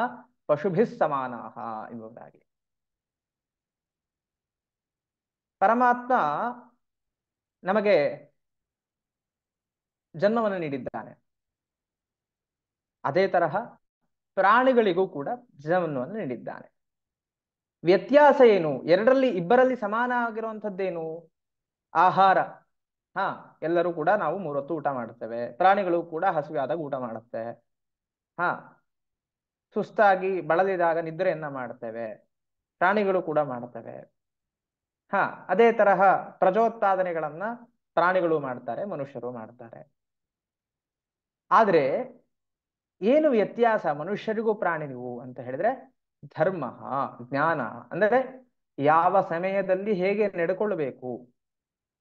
ಪಶುಭಿಃ ಸಮಾನಾಃ ಎಂಬುದಾಗಿ. ಪರಮಾತ್ಮ ನಮಗೆ ಜನ್ಮವನ್ನು ನೀಡಿದ್ದಾನೆ. ಅದೇ ತರಹ ಪ್ರಾಣಿಗಳಿಗೂ ಕೂಡ ಜನ್ಮವನ್ನು ನೀಡಿದ್ದಾನೆ. ವ್ಯತ್ಯಾಸ ಏನು? ಇಬ್ಬರಲ್ಲಿ ಸಮಾನ ಆಗಿರುವಂಥದ್ದೇನು? ಆಹಾರ. ಎಲ್ಲರೂ ಕೂಡ ನಾವು 3 ಹೊತ್ತು ಊಟ ಮಾಡ್ತೇವೆ. ಪ್ರಾಣಿಗಳು ಕೂಡ ಹಸಿವಾದಾಗ ಊಟ ಮಾಡುತ್ತೆ. ಸುಸ್ತಾಗಿ ಬಳಲಿದಾಗ ನಿದ್ರೆಯನ್ನ ಮಾಡ್ತೇವೆ. ಪ್ರಾಣಿಗಳು ಕೂಡ ಮಾಡ್ತವೆ. ಅದೇ ತರಹ ಪ್ರಜೋತ್ಪಾದನೆಗಳನ್ನ ಪ್ರಾಣಿಗಳು ಮಾಡ್ತಾರೆ, ಮನುಷ್ಯರು ಮಾಡ್ತಾರೆ. ಆದ್ರೆ ಏನು ವ್ಯತ್ಯಾಸ ಮನುಷ್ಯರಿಗೂ ಪ್ರಾಣಿಗೂ ಅಂತ ಹೇಳಿದ್ರೆ ಧರ್ಮ, ಜ್ಞಾನ. ಅಂದರೆ ಯಾವ ಸಮಯದಲ್ಲಿ ಹೇಗೆ ನಡ್ಕೊಳ್ಬೇಕು,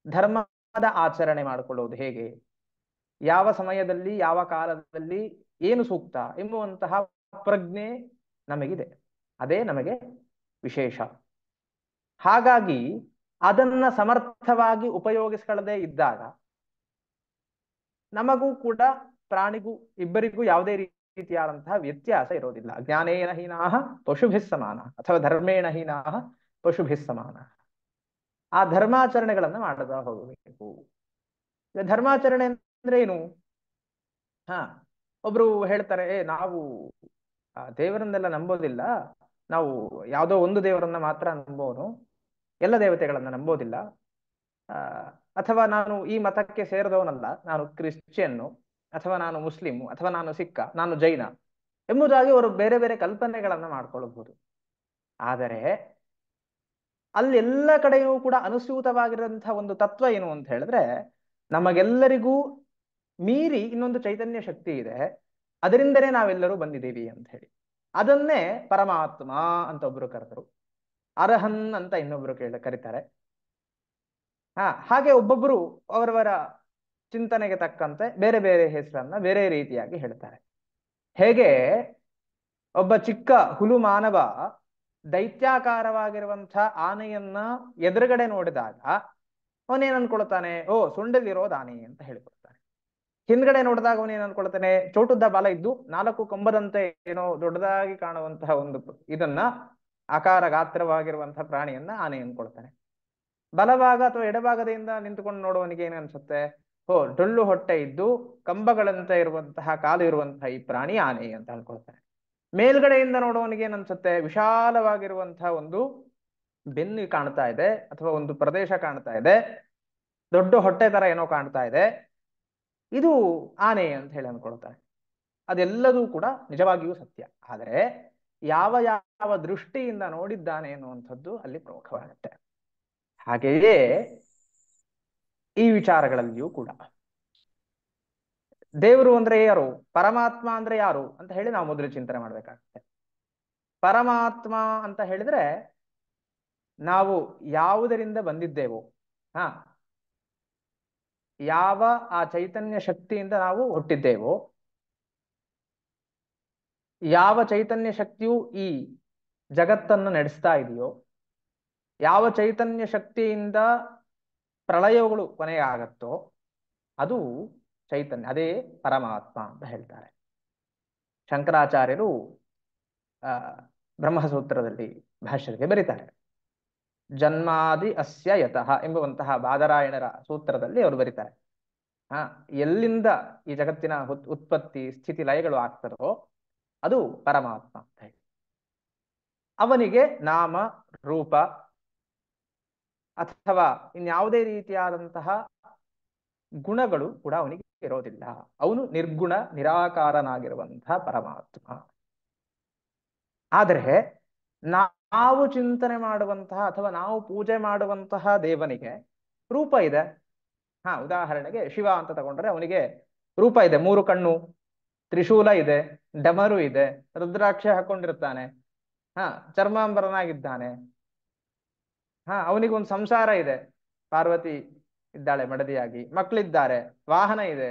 ಧರ್ಮದ ಆಚರಣೆ ಮಾಡಿಕೊಳ್ಳುವುದು ಹೇಗೆ, ಯಾವ ಸಮಯದಲ್ಲಿ ಯಾವ ಕಾಲದಲ್ಲಿ ಏನು ಸೂಕ್ತ ಎಂಬುವಂತಹ ಪ್ರಜ್ಞೆ ನಮಗಿದೆ. ಅದೇ ನಮಗೆ ವಿಶೇಷ. ಹಾಗಾಗಿ ಅದನ್ನ ಸಮರ್ಥವಾಗಿ ಉಪಯೋಗಿಸಿಕೊಳ್ಳದೆ ಇದ್ದಾಗ ನಮಗೂ ಕೂಡ ಪ್ರಾಣಿಗೂ ಇಬ್ಬರಿಗೂ ಯಾವುದೇ ರೀತಿಯಾದಂತಹ ವ್ಯತ್ಯಾಸ ಇರೋದಿಲ್ಲ. ಜ್ಞಾನೇನ ಹೀನಾಃ ಪಶುಭಿಃ ಸಮಾನ ಅಥವಾ ಧರ್ಮೇಣ ಹೀನಾಃ ಪಶುಭಿಃ ಸಮಾನ. ಆ ಧರ್ಮಾಚರಣೆಗಳನ್ನ ಮಾಡದ ಹೋಗಬೇಕು. ಧರ್ಮಾಚರಣೆ ಅಂದ್ರೆ ಏನು? ಒಬ್ರು ಹೇಳ್ತಾರೆ, ನಾವು ದೇವರನ್ನೆಲ್ಲ ನಂಬೋದಿಲ್ಲ, ನಾವು ಯಾವುದೋ ಒಂದು ದೇವರನ್ನ ಮಾತ್ರ ನಂಬೋನು, ಎಲ್ಲ ದೇವತೆಗಳನ್ನ ನಂಬೋದಿಲ್ಲ, ಅಥವಾ ನಾನು ಈ ಮತಕ್ಕೆ ಸೇರಿದವನಲ್ಲ, ನಾನು ಕ್ರಿಶ್ಚಿಯನ್ನು, ಅಥವಾ ನಾನು ಮುಸ್ಲಿಮು, ಅಥವಾ ನಾನು ಸಿಕ್ಕ, ನಾನು ಜೈನ ಎಂಬುದಾಗಿ ಅವರು ಬೇರೆ ಬೇರೆ ಕಲ್ಪನೆಗಳನ್ನ ಮಾಡ್ಕೊಳ್ಬಹುದು. ಆದರೆ ಅಲ್ಲಿ ಎಲ್ಲ ಕಡೆಯೂ ಕೂಡ ಅನುಸೂತವಾಗಿರುವಂತಹ ಒಂದು ತತ್ವ ಏನು ಅಂತ ಹೇಳಿದ್ರೆ, ನಮಗೆಲ್ಲರಿಗೂ ಮೀರಿ ಇನ್ನೊಂದು ಚೈತನ್ಯ ಶಕ್ತಿ ಇದೆ, ಅದರಿಂದಲೇ ನಾವೆಲ್ಲರೂ ಬಂದಿದ್ದೀವಿ ಅಂತ ಹೇಳಿ. ಅದನ್ನೇ ಪರಮಾತ್ಮ ಅಂತ ಒಬ್ರು ಕರೆದರು, ಅರ್ಹನ್ ಅಂತ ಇನ್ನೊಬ್ರು ಕರೀತಾರೆ. ಹಾಗೆ ಒಬ್ಬೊಬ್ರು ಅವರವರ ಚಿಂತನೆಗೆ ತಕ್ಕಂತೆ ಬೇರೆ ಬೇರೆ ಹೆಸರನ್ನ ಬೇರೆ ರೀತಿಯಾಗಿ ಹೇಳ್ತಾರೆ. ಹೇಗೆ ಒಬ್ಬ ಚಿಕ್ಕ ಹುಲು ಮಾನವ ದೈತ್ಯಾಕಾರವಾಗಿರುವಂಥ ಆನೆಯನ್ನ ಎದುರುಗಡೆ ನೋಡಿದಾಗ ಅವನೇನ್ ಅನ್ಕೊಳ್ತಾನೆ, ಓ ಸೊಂಡಲ್ಲಿರೋದು ಆನೆ ಅಂತ ಹೇಳ್ಕೊಳ್ತಾನೆ. ಹಿಂದ್ಗಡೆ ನೋಡಿದಾಗ ಅವನೇನ್ ಅನ್ಕೊಳ್ತಾನೆ, ಚೋಟುದ್ದ ಬಾಲ ಇದ್ದು 4 ಕೊಂಬದಂತೆ ಏನೋ ದೊಡ್ಡದಾಗಿ ಕಾಣುವಂತಹ ಒಂದು ಇದನ್ನ ಆಕಾರ ಗಾತ್ರವಾಗಿರುವಂತಹ ಪ್ರಾಣಿಯನ್ನ ಆನೆ ಅನ್ಕೊಳ್ತಾನೆ. ಬಲಭಾಗ ಅಥವಾ ಎಡಭಾಗದಿಂದ ನಿಂತುಕೊಂಡು ನೋಡುವವನಿಗೆ ಏನ್ ಅನ್ಸುತ್ತೆ, ಡೊಳ್ಳು ಹೊಟ್ಟೆ ಇದ್ದು ಕಂಬಗಳಂತೆ ಇರುವಂತಹ ಕಾಲು ಇರುವಂತಹ ಈ ಪ್ರಾಣಿ ಆನೆ ಅಂತ ಅನ್ಕೊಳ್ತಾನೆ. ಮೇಲ್ಗಡೆಯಿಂದ ನೋಡುವವನಿಗೆ ಏನ್ ಅನ್ಸುತ್ತೆ, ವಿಶಾಲವಾಗಿರುವಂತಹ ಒಂದು ಬೆನ್ನು ಕಾಣ್ತಾ ಇದೆ, ಅಥವಾ ಒಂದು ಪ್ರದೇಶ ಕಾಣ್ತಾ ಇದೆ, ದೊಡ್ಡ ಹೊಟ್ಟೆ ತರ ಏನೋ ಕಾಣ್ತಾ ಇದೆ, ಇದು ಆನೆ ಅಂತ ಹೇಳಿ ಅನ್ಕೊಳ್ತಾನೆ. ಅದೆಲ್ಲದೂ ಕೂಡ ನಿಜವಾಗಿಯೂ ಸತ್ಯ. ಆದರೆ ಯಾವ ಯಾವ ದೃಷ್ಟಿಯಿಂದ ನೋಡಿದ್ದಾನೆ ಎನ್ನುವಂಥದ್ದು ಅಲ್ಲಿ ಪ್ರಮುಖವಾಗುತ್ತೆ. ಹಾಗೆಯೇ ಈ ವಿಚಾರಗಳಲ್ಲಿಯೂ ಕೂಡ ದೇವರು ಅಂದ್ರೆ ಯಾರು, ಪರಮಾತ್ಮ ಅಂದ್ರೆ ಯಾರು ಅಂತ ಹೇಳಿ ನಾವು ಮೊದಲು ಚಿಂತನೆ ಮಾಡ್ಬೇಕಾಗುತ್ತೆ. ಪರಮಾತ್ಮ ಅಂತ ಹೇಳಿದ್ರೆ ನಾವು ಯಾವುದರಿಂದ ಬಂದಿದ್ದೇವೋ, ಹಾ, ಯಾವ ಆ ಚೈತನ್ಯ ಶಕ್ತಿಯಿಂದ ನಾವು ಹುಟ್ಟಿದ್ದೇವೋ, ಯಾವ ಚೈತನ್ಯ ಶಕ್ತಿಯು ಈ ಜಗತ್ತನ್ನು ನಡೆಸ್ತಾ ಇದೆಯೋ, ಯಾವ ಚೈತನ್ಯ ಶಕ್ತಿಯಿಂದ ಪ್ರಳಯಗಳು ಕೊನೆಯಾಗತ್ತೋ ಅದು ಚೈತನ್ಯ, ಅದೇ ಪರಮಾತ್ಮ ಅಂತ ಹೇಳ್ತಾರೆ. ಶಂಕರಾಚಾರ್ಯರು ಬ್ರಹ್ಮಸೂತ್ರದಲ್ಲಿ ಭಾಷ್ಯಕ್ಕೆ ಬರೀತಾರೆ. ಜನ್ಮಾದಿ ಅಸ್ಯ ಯತಃ ಎಂಬುವಂತಹ ಬಾದರಾಯಣರ ಸೂತ್ರದಲ್ಲಿ ಅವರು ಬರೀತಾರೆ, ಎಲ್ಲಿಂದ ಈ ಜಗತ್ತಿನ ಉತ್ಪತ್ತಿ ಸ್ಥಿತಿ ಲಯಗಳು ಆಗ್ತದೋ ಅದು ಪರಮಾತ್ಮ ಅಂತ ಹೇಳಿ. ಅವನಿಗೆ ನಾಮ ರೂಪ ಅಥವಾ ಇನ್ಯಾವುದೇ ರೀತಿಯಾದಂತಹ ಗುಣಗಳು ಕೂಡ ಅವನಿಗೆ ಇರೋದಿಲ್ಲ. ಅವನು ನಿರ್ಗುಣ ನಿರಾಕಾರನಾಗಿರುವಂತಹ ಪರಮಾತ್ಮ. ಆದರೆ ನಾವು ಚಿಂತನೆ ಮಾಡುವಂತಹ ಅಥವಾ ನಾವು ಪೂಜೆ ಮಾಡುವಂತಹ ದೇವನಿಗೆ ರೂಪ ಇದೆ. ಉದಾಹರಣೆಗೆ ಶಿವ ಅಂತ ತಗೊಂಡ್ರೆ ಅವನಿಗೆ ರೂಪ ಇದೆ, 3 ಕಣ್ಣು, ತ್ರಿಶೂಲ ಇದೆ, ಡಮರು ಇದೆ, ರುದ್ರಾಕ್ಷ ಹಾಕೊಂಡಿರ್ತಾನೆ, ಚರ್ಮಾಂಬರನಾಗಿದ್ದಾನೆ. ಅವನಿಗೊಂದು ಸಂಸಾರ ಇದೆ, ಪಾರ್ವತಿ ಇದ್ದಾಳೆ ಮಡದಿಯಾಗಿ, ಮಕ್ಕಳಿದ್ದಾರೆ, ವಾಹನ ಇದೆ,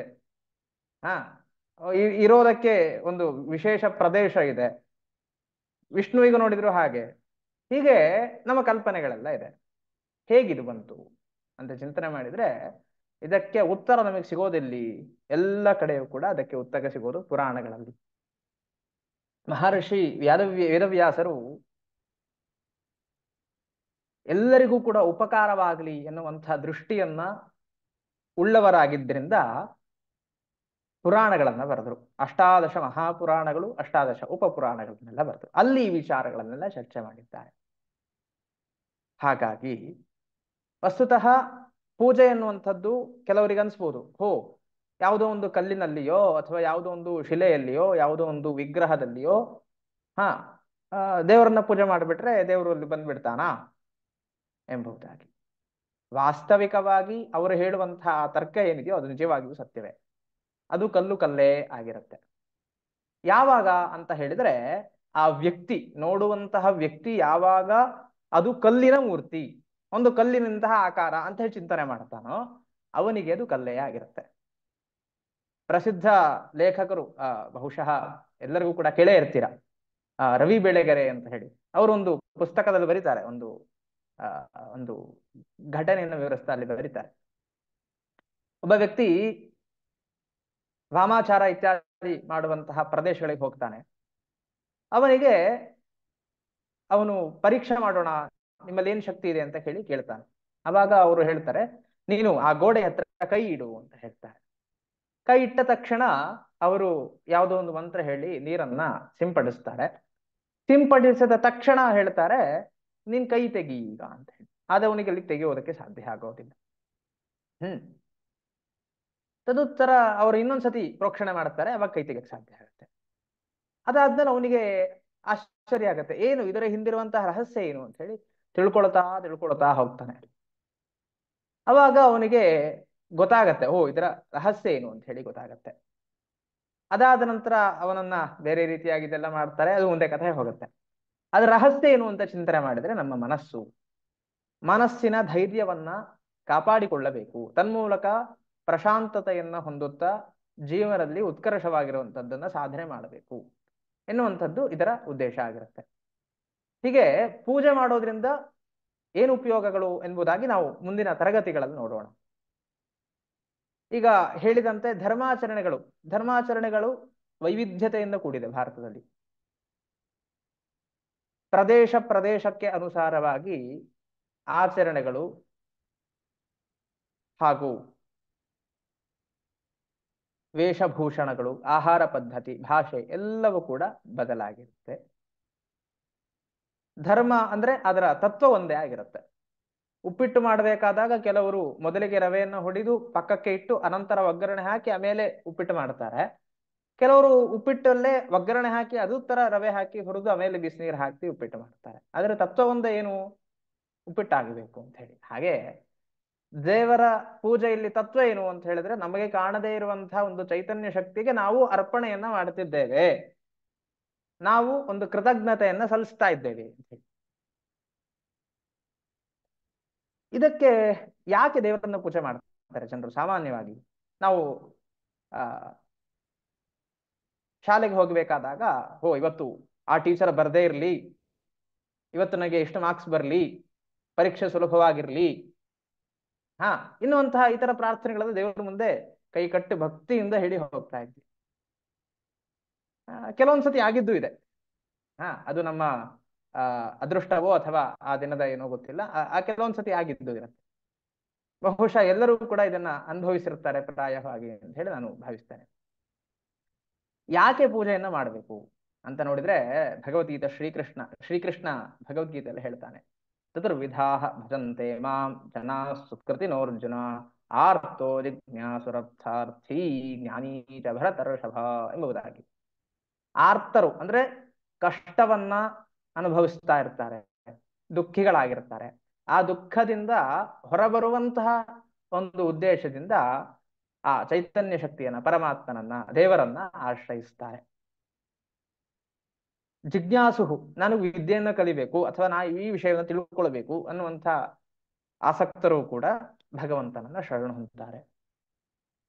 ಇರೋದಕ್ಕೆ ಒಂದು ವಿಶೇಷ ಪ್ರದೇಶ ಇದೆ. ವಿಷ್ಣುವಿಗೂ ನೋಡಿದ್ರು ಹಾಗೆ. ಹೀಗೆ ನಮ್ಮ ಕಲ್ಪನೆಗಳೆಲ್ಲ ಇದೆ. ಹೇಗಿದು ಬಂತು ಅಂತ ಚಿಂತನೆ ಮಾಡಿದ್ರೆ ಇದಕ್ಕೆ ಉತ್ತರ ನಮಗೆ ಸಿಗೋದಿಲ್ಲಿ. ಎಲ್ಲ ಕಡೆಯೂ ಕೂಡ ಅದಕ್ಕೆ ಉತ್ತರ ಸಿಗೋದು ಪುರಾಣಗಳಲ್ಲಿ. ಮಹರ್ಷಿ ವೇದವ್ಯಾಸರು ಎಲ್ಲರಿಗೂ ಕೂಡ ಉಪಕಾರವಾಗಲಿ ಎನ್ನುವಂತಹ ದೃಷ್ಟಿಯನ್ನ ಉಳ್ಳವರಾಗಿದ್ದರಿಂದ ಪುರಾಣಗಳನ್ನ ಬರೆದರು. 18 ಮಹಾಪುರಾಣಗಳು, 18 ಉಪಪುರಾಣಗಳನ್ನೆಲ್ಲ ಬರೆದರು. ಅಲ್ಲಿ ಈ ವಿಚಾರಗಳನ್ನೆಲ್ಲ ಚರ್ಚೆ ಮಾಡಿದ್ದಾರೆ. ಹಾಗಾಗಿ ವಸ್ತುತಃ ಪೂಜೆ ಎನ್ನುವಂಥದ್ದು ಕೆಲವರಿಗೆ ಅನ್ಸ್ಬೋದು, ಯಾವುದೋ ಒಂದು ಕಲ್ಲಿನಲ್ಲಿಯೋ ಅಥವಾ ಯಾವುದೋ ಒಂದು ಶಿಲೆಯಲ್ಲಿಯೋ ಯಾವುದೋ ಒಂದು ವಿಗ್ರಹದಲ್ಲಿಯೋ ದೇವರನ್ನ ಪೂಜೆ ಮಾಡಿಬಿಟ್ರೆ ದೇವರು ಅಲ್ಲಿ ಬಂದ್ಬಿಡ್ತಾನಾ ಎಂಬುದಾಗಿ. ವಾಸ್ತವಿಕವಾಗಿ ಅವರು ಹೇಳುವಂತಹ ತರ್ಕ ಏನಿದೆಯೋ ಅದು ನಿಜವಾಗಿಯೂ ಸತ್ಯವೇ. ಅದು ಕಲ್ಲೇ ಆಗಿರುತ್ತೆ. ಯಾವಾಗ ಅಂತ ಹೇಳಿದ್ರೆ ಆ ವ್ಯಕ್ತಿ, ನೋಡುವಂತಹ ವ್ಯಕ್ತಿ ಯಾವಾಗ ಅದು ಕಲ್ಲಿನ ಮೂರ್ತಿ, ಒಂದು ಕಲ್ಲಿನಂತಹ ಆಕಾರ ಅಂತ ಹೇಳಿ ಚಿಂತನೆ ಮಾಡ್ತಾನೋ ಅವನಿಗೆ ಅದು ಕಲ್ಲೇ ಆಗಿರುತ್ತೆ. ಪ್ರಸಿದ್ಧ ಲೇಖಕರು ಬಹುಶಃ ಎಲ್ಲರಿಗೂ ಕೂಡ ಕೇಳೇ ಇರ್ತೀರ, ರವಿ ಬೆಳೆಗೆರೆ ಅಂತ ಹೇಳಿ. ಅವರೊಂದು ಪುಸ್ತಕದಲ್ಲಿ ಬರೀತಾರೆ, ಒಂದು ಘಟನೆಯನ್ನು ವಿವರಿಸ್ತಾ ಅಲ್ಲಿ ಬರೀತಾರೆ. ಒಬ್ಬ ವ್ಯಕ್ತಿ ವಾಮಾಚಾರ ಇತ್ಯಾದಿ ಮಾಡುವಂತಹ ಪ್ರದೇಶಗಳಿಗೆ ಹೋಗ್ತಾನೆ. ಅವನು ಪರೀಕ್ಷೆ ಮಾಡೋಣ, ನಿಮ್ಮಲ್ಲಿ ಏನ್ ಶಕ್ತಿ ಇದೆ ಅಂತ ಹೇಳಿ ಕೇಳ್ತಾನೆ. ಅವಾಗ ಅವರು ಹೇಳ್ತಾರೆ, ನೀನು ಆ ಗೋಡೆ ಹತ್ರ ಕೈ ಇಡು ಅಂತ ಹೇಳ್ತಾರೆ. ಕೈ ಇಟ್ಟ ತಕ್ಷಣ ಅವರು ಯಾವುದೋ ಒಂದು ಮಂತ್ರ ಹೇಳಿ ನೀರನ್ನ ಸಿಂಪಡಿಸ್ತಾರೆ. ಸಿಂಪಡಿಸಿದ ತಕ್ಷಣ ಹೇಳ್ತಾರೆ, ನೀನ್ ಕೈ ತೆಗಿ ಈಗ ಅಂತ ಹೇಳಿ. ಆದ್ರೆ ಅವನಿಗೆ ಅಲ್ಲಿ ತೆಗೆಯೋದಕ್ಕೆ ಸಾಧ್ಯ ಆಗೋದಿಲ್ಲ. ತದುತ್ತರ ಅವರು ಇನ್ನೊಂದ್ಸತಿ ಪ್ರೋಕ್ಷಣೆ ಮಾಡ್ತಾರೆ, ಅವಾಗ ಕೈ ತೆಗೆಯಕ್ಕೆ ಸಾಧ್ಯ ಆಗುತ್ತೆ. ಅದಾದ್ಮೇಲೆ ಅವನಿಗೆ ಆಶ್ಚರ್ಯ ಆಗತ್ತೆ, ಏನು ಇದರ ಹಿಂದಿರುವಂತಹ ರಹಸ್ಯ ಏನು ಅಂತ ಹೇಳಿ ತಿಳ್ಕೊಳ್ತಾ ಹೋಗ್ತಾನೆ. ಅವಾಗ ಅವನಿಗೆ ಗೊತ್ತಾಗತ್ತೆ, ಇದರ ರಹಸ್ಯ ಏನು ಅಂತ ಹೇಳಿ ಗೊತ್ತಾಗತ್ತೆ. ಅದಾದ ನಂತರ ಅವನನ್ನ ಬೇರೆ ರೀತಿಯಾಗಿ ಇದೆಲ್ಲ ಮಾಡ್ತಾರೆ, ಅದು ಮುಂದೆ ಕಥೆ ಹೋಗುತ್ತೆ. ಅದ್ರ ರಹಸ್ಯ ಏನು ಅಂತ ಚಿಂತನೆ ಮಾಡಿದ್ರೆ ನಮ್ಮ ಮನಸ್ಸಿನ ಧೈರ್ಯವನ್ನ ಕಾಪಾಡಿಕೊಳ್ಳಬೇಕು, ತನ್ಮೂಲಕ ಪ್ರಶಾಂತತೆಯನ್ನ ಹೊಂದುತ್ತಾ ಜೀವನದಲ್ಲಿ ಉತ್ಕರ್ಷವಾಗಿರುವಂತದ್ದನ್ನ ಸಾಧನೆ ಮಾಡಬೇಕು ಎನ್ನುವಂಥದ್ದು ಇದರ ಉದ್ದೇಶ ಆಗಿರುತ್ತೆ. ಹೀಗೆ ಪೂಜೆ ಮಾಡೋದ್ರಿಂದ ಏನು ಉಪಯೋಗಗಳು ಎಂಬುದಾಗಿ ನಾವು ಮುಂದಿನ ತರಗತಿಗಳಲ್ಲಿ ನೋಡೋಣ. ಈಗ ಹೇಳಿದಂತೆ ಧರ್ಮಾಚರಣೆಗಳು ವೈವಿಧ್ಯತೆಯಿಂದ ಕೂಡಿದೆ ಭಾರತದಲ್ಲಿ. ಪ್ರದೇಶಕ್ಕೆ ಅನುಸಾರವಾಗಿ ಆಚರಣೆಗಳು ಹಾಗೂ ವೇಷಭೂಷಣಗಳು, ಆಹಾರ ಪದ್ಧತಿ, ಭಾಷೆ ಎಲ್ಲವೂ ಕೂಡ ಬದಲಾಗಿರುತ್ತೆ. ಧರ್ಮ ಅಂದ್ರೆ ಅದರ ತತ್ವ ಒಂದೇ ಆಗಿರುತ್ತೆ. ಉಪ್ಪಿಟ್ಟು ಮಾಡಬೇಕಾದಾಗ ಕೆಲವರು ಮೊದಲಿಗೆ ರವೆಯನ್ನು ಹೊಡೆದು ಪಕ್ಕಕ್ಕೆ ಇಟ್ಟು ಅನಂತರ ಒಗ್ಗರಣೆ ಹಾಕಿ ಆಮೇಲೆ ಉಪ್ಪಿಟ್ಟು ಮಾಡ್ತಾರೆ. ಕೆಲವರು ಉಪ್ಪಿಟ್ಟಲ್ಲೇ ಒಗ್ಗರಣೆ ಹಾಕಿ ಅದು ತರ ರವೆ ಹಾಕಿ ಹುರಿದು ಆಮೇಲೆ ಬಿಸಿನೀರು ಹಾಕಿ ಉಪ್ಪಿಟ್ಟು ಮಾಡ್ತಾರೆ. ಅದರ ತತ್ವ ಒಂದೇ, ಏನು? ಉಪ್ಪಿಟ್ಟಾಗಬೇಕು ಅಂತ ಹೇಳಿ. ಹಾಗೆ ದೇವರ ಪೂಜೆಯಲ್ಲಿ ತತ್ವ ಏನು ಅಂತ ಹೇಳಿದ್ರೆ, ನಮಗೆ ಕಾಣದೇ ಇರುವಂತಹ ಒಂದು ಚೈತನ್ಯ ಶಕ್ತಿಗೆ ನಾವು ಅರ್ಪಣೆಯನ್ನ ಮಾಡುತ್ತಿದ್ದೇವೆ. ನಾವು ಒಂದು ಕೃತಜ್ಞತೆಯನ್ನ ಸಲ್ಲಿಸ್ತಾ ಇದ್ದೇವೆ ಅಂತ ಹೇಳಿ. ಇದಕ್ಕೆ ಯಾಕೆ ದೇವರನ್ನ ಪೂಜೆ ಮಾಡ್ತಾರೆ ಜನರು? ಸಾಮಾನ್ಯವಾಗಿ ನಾವು ಆ ಶಾಲೆಗೆ ಹೋಗಬೇಕಾದಾಗ, ಇವತ್ತು ಆ ಟೀಚರ್ ಬರ್ದೇ ಇರ್ಲಿ, ಇವತ್ತು ನನಗೆ ಎಷ್ಟು ಮಾರ್ಕ್ಸ್ ಬರಲಿ, ಪರೀಕ್ಷೆ ಸುಲಭವಾಗಿರ್ಲಿ, ಇನ್ನುವಂತಹ ಇತರ ಪ್ರಾರ್ಥನೆಗಳನ್ನು ದೇವರ ಮುಂದೆ ಕೈ ಕಟ್ಟಿ ಭಕ್ತಿಯಿಂದ ಹೇಳಿ ಹೋಗ್ತಾ ಇದ್ವಿ. ಕೆಲವೊಂದ್ಸತಿ ಆಗಿದ್ದು ಇದೆ. ಅದು ನಮ್ಮ ಅದೃಷ್ಟವೋ ಅಥವಾ ಆ ದಿನದ ಏನೋ ಗೊತ್ತಿಲ್ಲ, ಆ ಕೆಲವೊಂದ್ಸತಿ ಆಗಿದ್ದು ಇರುತ್ತೆ. ಬಹುಶಃ ಎಲ್ಲರೂ ಕೂಡ ಇದನ್ನ ಅನುಭವಿಸಿರ್ತಾರೆ ಪ್ರಾಯವಾಗಿ ಅಂತ ಹೇಳಿ ನಾನು ಭಾವಿಸ್ತೇನೆ. ಯಾಕೆ ಪೂಜೆಯನ್ನ ಮಾಡಬೇಕು ಅಂತ ನೋಡಿದ್ರೆ, ಭಗವದ್ಗೀತೆ ಶ್ರೀಕೃಷ್ಣ ಭಗವದ್ಗೀತೆಯಲ್ಲಿ ಹೇಳ್ತಾನೆ, ಚತುರ್ವಿಧಾಃ ಭಜಂತೆ ಮಾಂ ಜನಾ ಸುಕೃತಿನೋರ್ಜುನ ಆರ್ತೋ ಜಿಜ್ಞಾಸುರರ್ಥಾರ್ಥಿ ಜ್ಞಾನೀ ಚ ಭರತರ್ಷಭ ಎಂಬುದಾಗಿ. ಆರ್ತರು ಅಂದ್ರೆ ಕಷ್ಟವನ್ನ ಅನುಭವಿಸ್ತಾ ಇರ್ತಾರೆ, ದುಃಖಿಗಳಾಗಿರ್ತಾರೆ. ಆ ದುಃಖದಿಂದ ಹೊರಬರುವಂತಹ ಒಂದು ಉದ್ದೇಶದಿಂದ ಆ ಚೈತನ್ಯ ಶಕ್ತಿಯನ್ನ, ಪರಮಾತ್ಮನನ್ನ, ದೇವರನ್ನ ಆಶ್ರಯಿಸ್ತಾರೆ. ಜಿಜ್ಞಾಸುಹು, ನಾನು ವಿದ್ಯೆಯನ್ನ ಕಲಿಬೇಕು ಅಥವಾ ನಾ ಈ ವಿಷಯವನ್ನು ತಿಳ್ಕೊಳ್ಬೇಕು ಅನ್ನುವಂಥ ಆಸಕ್ತರು ಕೂಡ ಭಗವಂತನನ್ನ ಶರಣ ಹೊಂದುತ್ತಾರೆ.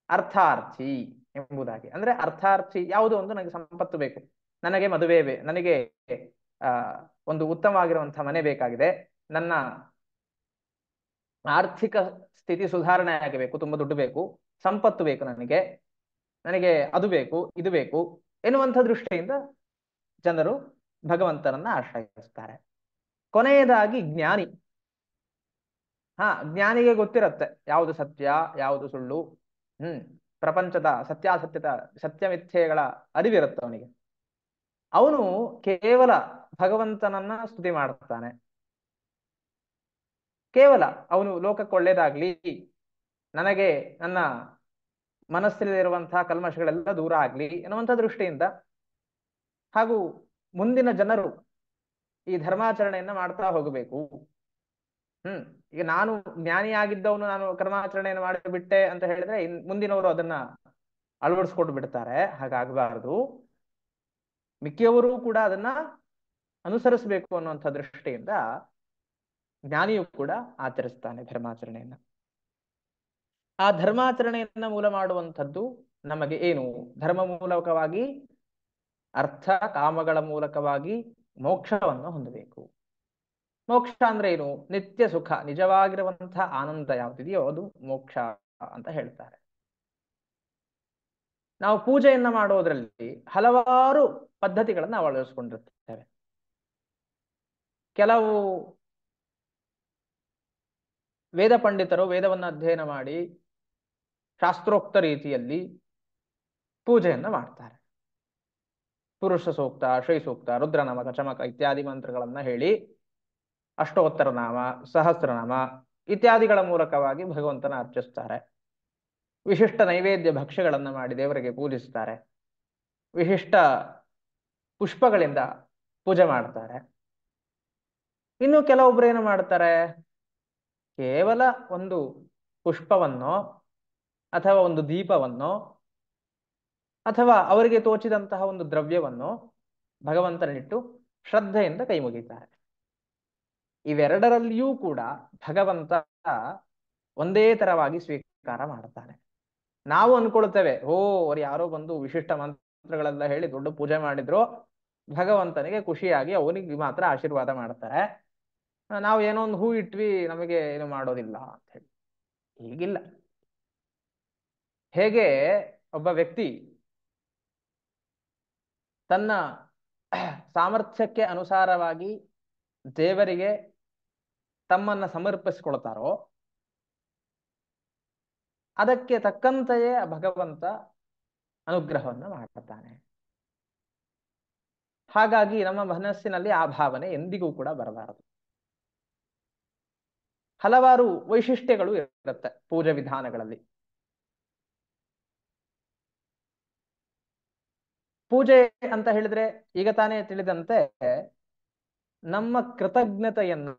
ಅರ್ಥಾರ್ಥಿ ಎಂಬುದಾಗಿ ಅಂದ್ರೆ ಅರ್ಥಾರ್ಥಿ ಯಾವುದೋ ಒಂದು ನನಗೆ ಸಂಪತ್ತು ಬೇಕು, ನನಗೆ ಮದುವೆ, ನನಗೆ ಒಂದು ಉತ್ತಮವಾಗಿರುವಂತಹ ಮನೆ ಬೇಕಾಗಿದೆ, ನನ್ನ ಆರ್ಥಿಕ ಸ್ಥಿತಿ ಸುಧಾರಣೆ ಆಗಬೇಕು, ತುಂಬಾ ದುಡ್ಡು ಬೇಕು, ಸಂಪತ್ತು ಬೇಕು, ನನಗೆ ಅದು ಬೇಕು, ಇದು ಬೇಕು ಎನ್ನುವಂಥ ದೃಷ್ಟಿಯಿಂದ ಜನರು ಭಗವಂತನನ್ನ ಆಶ್ರಯಿಸ್ತಾರೆ. ಕೊನೆಯದಾಗಿ ಜ್ಞಾನಿ. ಜ್ಞಾನಿಗೆ ಗೊತ್ತಿರತ್ತೆ ಯಾವುದು ಸತ್ಯ, ಯಾವುದು ಸುಳ್ಳು, ಪ್ರಪಂಚದ ಸತ್ಯಮಿಥ್ಯೆಗಳ ಅರಿವಿರುತ್ತೆ ಅವನಿಗೆ. ಅವನು ಕೇವಲ ಭಗವಂತನನ್ನ ಸ್ತುತಿ ಮಾಡುತ್ತಾನೆ. ಕೇವಲ ಅವನು ಲೋಕಕ್ಕೆ ಒಳ್ಳೇದಾಗ್ಲಿ, ನನಗೆ ನನ್ನ ಮನಸ್ಸಲ್ಲಿರುವಂತಹ ಕಲ್ಮಶಗಳೆಲ್ಲ ದೂರ ಆಗ್ಲಿ ಎನ್ನುವಂಥ ದೃಷ್ಟಿಯಿಂದ, ಹಾಗೂ ಮುಂದಿನ ಜನರು ಈ ಧರ್ಮಾಚರಣೆಯನ್ನ ಮಾಡ್ತಾ ಹೋಗಬೇಕು. ಈಗ ನಾನು ಜ್ಞಾನಿಯಾಗಿದ್ದವನು ನಾನು ಕರ್ಮಾಚರಣೆಯನ್ನು ಮಾಡಿಬಿಟ್ಟೆ ಅಂತ ಹೇಳಿದ್ರೆ ಮುಂದಿನವರು ಅದನ್ನ ಅಳವಡಿಸ್ಕೊಂಡು ಬಿಡ್ತಾರೆ. ಹಾಗಾಗಬಾರದು. ಮಿಕ್ಕಿಯವರು ಕೂಡ ಅದನ್ನ ಅನುಸರಿಸಬೇಕು ಅನ್ನುವಂಥ ದೃಷ್ಟಿಯಿಂದ ಜ್ಞಾನಿಯು ಕೂಡ ಆಚರಿಸ್ತಾನೆ ಧರ್ಮಾಚರಣೆಯನ್ನ. ಆ ಧರ್ಮಾಚರಣೆಯನ್ನ ಮೂಲ ಮಾಡುವಂಥದ್ದು ನಮಗೆ ಏನು? ಧರ್ಮ ಮೂಲಕವಾಗಿ, ಅರ್ಥ ಕಾಮಗಳ ಮೂಲಕವಾಗಿ ಮೋಕ್ಷವನ್ನು ಹೊಂದಬೇಕು. ಮೋಕ್ಷ ಅಂದ್ರೆ ಏನು? ನಿತ್ಯ ಸುಖ, ನಿಜವಾಗಿರುವಂತಹ ಆನಂದ ಯಾವುದಿದೆಯೋ ಅದು ಮೋಕ್ಷ ಅಂತ ಹೇಳ್ತಾರೆ. ನಾವು ಪೂಜೆಯನ್ನ ಮಾಡೋದ್ರಲ್ಲಿ ಹಲವಾರು ಪದ್ಧತಿಗಳನ್ನ ನಾವು ಅಳವಡಿಸ್ಕೊಂಡಿರ್ತೇವೆ. ಕೆಲವು ವೇದ ಪಂಡಿತರು ವೇದವನ್ನ ಅಧ್ಯಯನ ಮಾಡಿ ಶಾಸ್ತ್ರೋಕ್ತ ರೀತಿಯಲ್ಲಿ ಪೂಜೆಯನ್ನ ಮಾಡ್ತಾರೆ. ಪುರುಷ ಸೂಕ್ತ, ಶ್ರೀ ಸೂಕ್ತ, ರುದ್ರನಾಮ, ಚಮಕ ಇತ್ಯಾದಿ ಮಂತ್ರಗಳನ್ನ ಹೇಳಿ ಅಷ್ಟೋತ್ತರ ನಾಮ, ಸಹಸ್ರನಾಮ ಇತ್ಯಾದಿಗಳ ಮೂಲಕವಾಗಿ ಭಗವಂತನ ಅರ್ಚಿಸ್ತಾರೆ. ವಿಶಿಷ್ಟ ನೈವೇದ್ಯ ಭಕ್ಷ್ಯಗಳನ್ನ ಮಾಡಿ ದೇವರಿಗೆ ಪೂಜಿಸ್ತಾರೆ. ವಿಶಿಷ್ಟ ಪುಷ್ಪಗಳಿಂದ ಪೂಜೆ ಮಾಡ್ತಾರೆ. ಇನ್ನು ಕೆಲವೊಬ್ರು ಏನು ಮಾಡ್ತಾರೆ? ಕೇವಲ ಒಂದು ಪುಷ್ಪವನ್ನೋ ಅಥವಾ ಒಂದು ದೀಪವನ್ನೋ ಅಥವಾ ಅವರಿಗೆ ತೋಚಿದಂತಹ ಒಂದು ದ್ರವ್ಯವನ್ನು ಭಗವಂತನಿಟ್ಟು ಶ್ರದ್ಧೆಯಿಂದ ಕೈ ಮುಗಿತಾರೆ. ಇವೆರಡರಲ್ಲಿಯೂ ಕೂಡ ಭಗವಂತ ಒಂದೇ ತರವಾಗಿ ಸ್ವೀಕಾರ ಮಾಡ್ತಾನೆ. ನಾವು ಅನ್ಕೊಳ್ತೇವೆ, ಅವ್ರು ಯಾರೋ ಬಂದು ವಿಶಿಷ್ಟ ಮಂತ್ರಗಳೆಲ್ಲ ಹೇಳಿ ದೊಡ್ಡ ಪೂಜೆ ಮಾಡಿದ್ರು, ಭಗವಂತನಿಗೆ ಖುಷಿಯಾಗಿ ಅವನಿಗೆ ಮಾತ್ರ ಆಶೀರ್ವಾದ ಮಾಡ್ತಾರೆ, ನಾವು ಏನೋ ಒಂದು ಹೂ ಇಟ್ವಿ ನಮಗೆ ಏನು ಮಾಡೋದಿಲ್ಲ ಅಂತ ಹೇಳಿ. ಹೀಗಿಲ್ಲ. ಹೇಗೆ ಒಬ್ಬ ವ್ಯಕ್ತಿ ತನ್ನ ಸಾಮರ್ಥ್ಯಕ್ಕೆ ಅನುಸಾರವಾಗಿ ದೇವರಿಗೆ ತಮ್ಮನ್ನ ಸಮರ್ಪಿಸಿಕೊಳ್ತಾರೋ ಅದಕ್ಕೆ ತಕ್ಕಂತೆಯೇ ಭಗವಂತ ಅನುಗ್ರಹವನ್ನು ಮಾಡುತ್ತಾನೆ. ಹಾಗಾಗಿ ನಮ್ಮ ಮನಸ್ಸಿನಲ್ಲಿ ಆ ಭಾವನೆ ಎಂದಿಗೂ ಕೂಡ ಬರಬಾರದು. ಹಲವಾರು ವೈಶಿಷ್ಟ್ಯಗಳು ಇರುತ್ತೆ ಪೂಜೆ ವಿಧಾನಗಳಲ್ಲಿ. ಪೂಜೆ ಅಂತ ಹೇಳಿದ್ರೆ ಈಗ ತಾನೇ ತಿಳಿದಂತೆ ನಮ್ಮ ಕೃತಜ್ಞತೆಯನ್ನ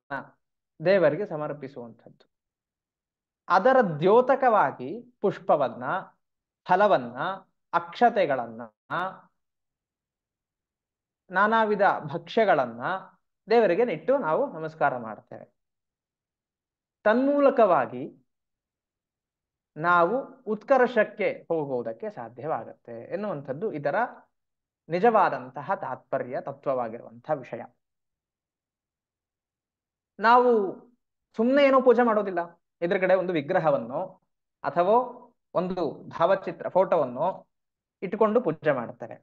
ದೇವರಿಗೆ ಸಮರ್ಪಿಸುವಂಥದ್ದು. ಅದರ ದ್ಯೋತಕವಾಗಿ ಪುಷ್ಪವನ್ನ, ಫಲವನ್ನ, ಅಕ್ಷತೆಗಳನ್ನ ನಾನಾ ವಿಧ ಭಕ್ಷ್ಯಗಳನ್ನ ದೇವರಿಗೆ ಇಟ್ಟು ನಾವು ನಮಸ್ಕಾರ ಮಾಡ್ತೇವೆ. ತನ್ಮೂಲಕವಾಗಿ ನಾವು ಉತ್ಕರ್ಷಕ್ಕೆ ಹೋಗುವುದಕ್ಕೆ ಸಾಧ್ಯವಾಗುತ್ತೆ ಎನ್ನುವಂಥದ್ದು ಇದರ ನಿಜವಾದಂತಹ ತಾತ್ಪರ್ಯ ತತ್ವವಾಗಿರುವಂತಹ ವಿಷಯ. ನಾವು ಸುಮ್ಮನೆ ಏನೋ ಪೂಜೆ ಮಾಡೋದಿಲ್ಲ. ಎದುರುಗಡೆ ಒಂದು ವಿಗ್ರಹವನ್ನು ಅಥವಾ ಒಂದು ಭಾವಚಿತ್ರ ಫೋಟೋವನ್ನು ಇಟ್ಟುಕೊಂಡು ಪೂಜೆ ಮಾಡ್ತಾರೆ.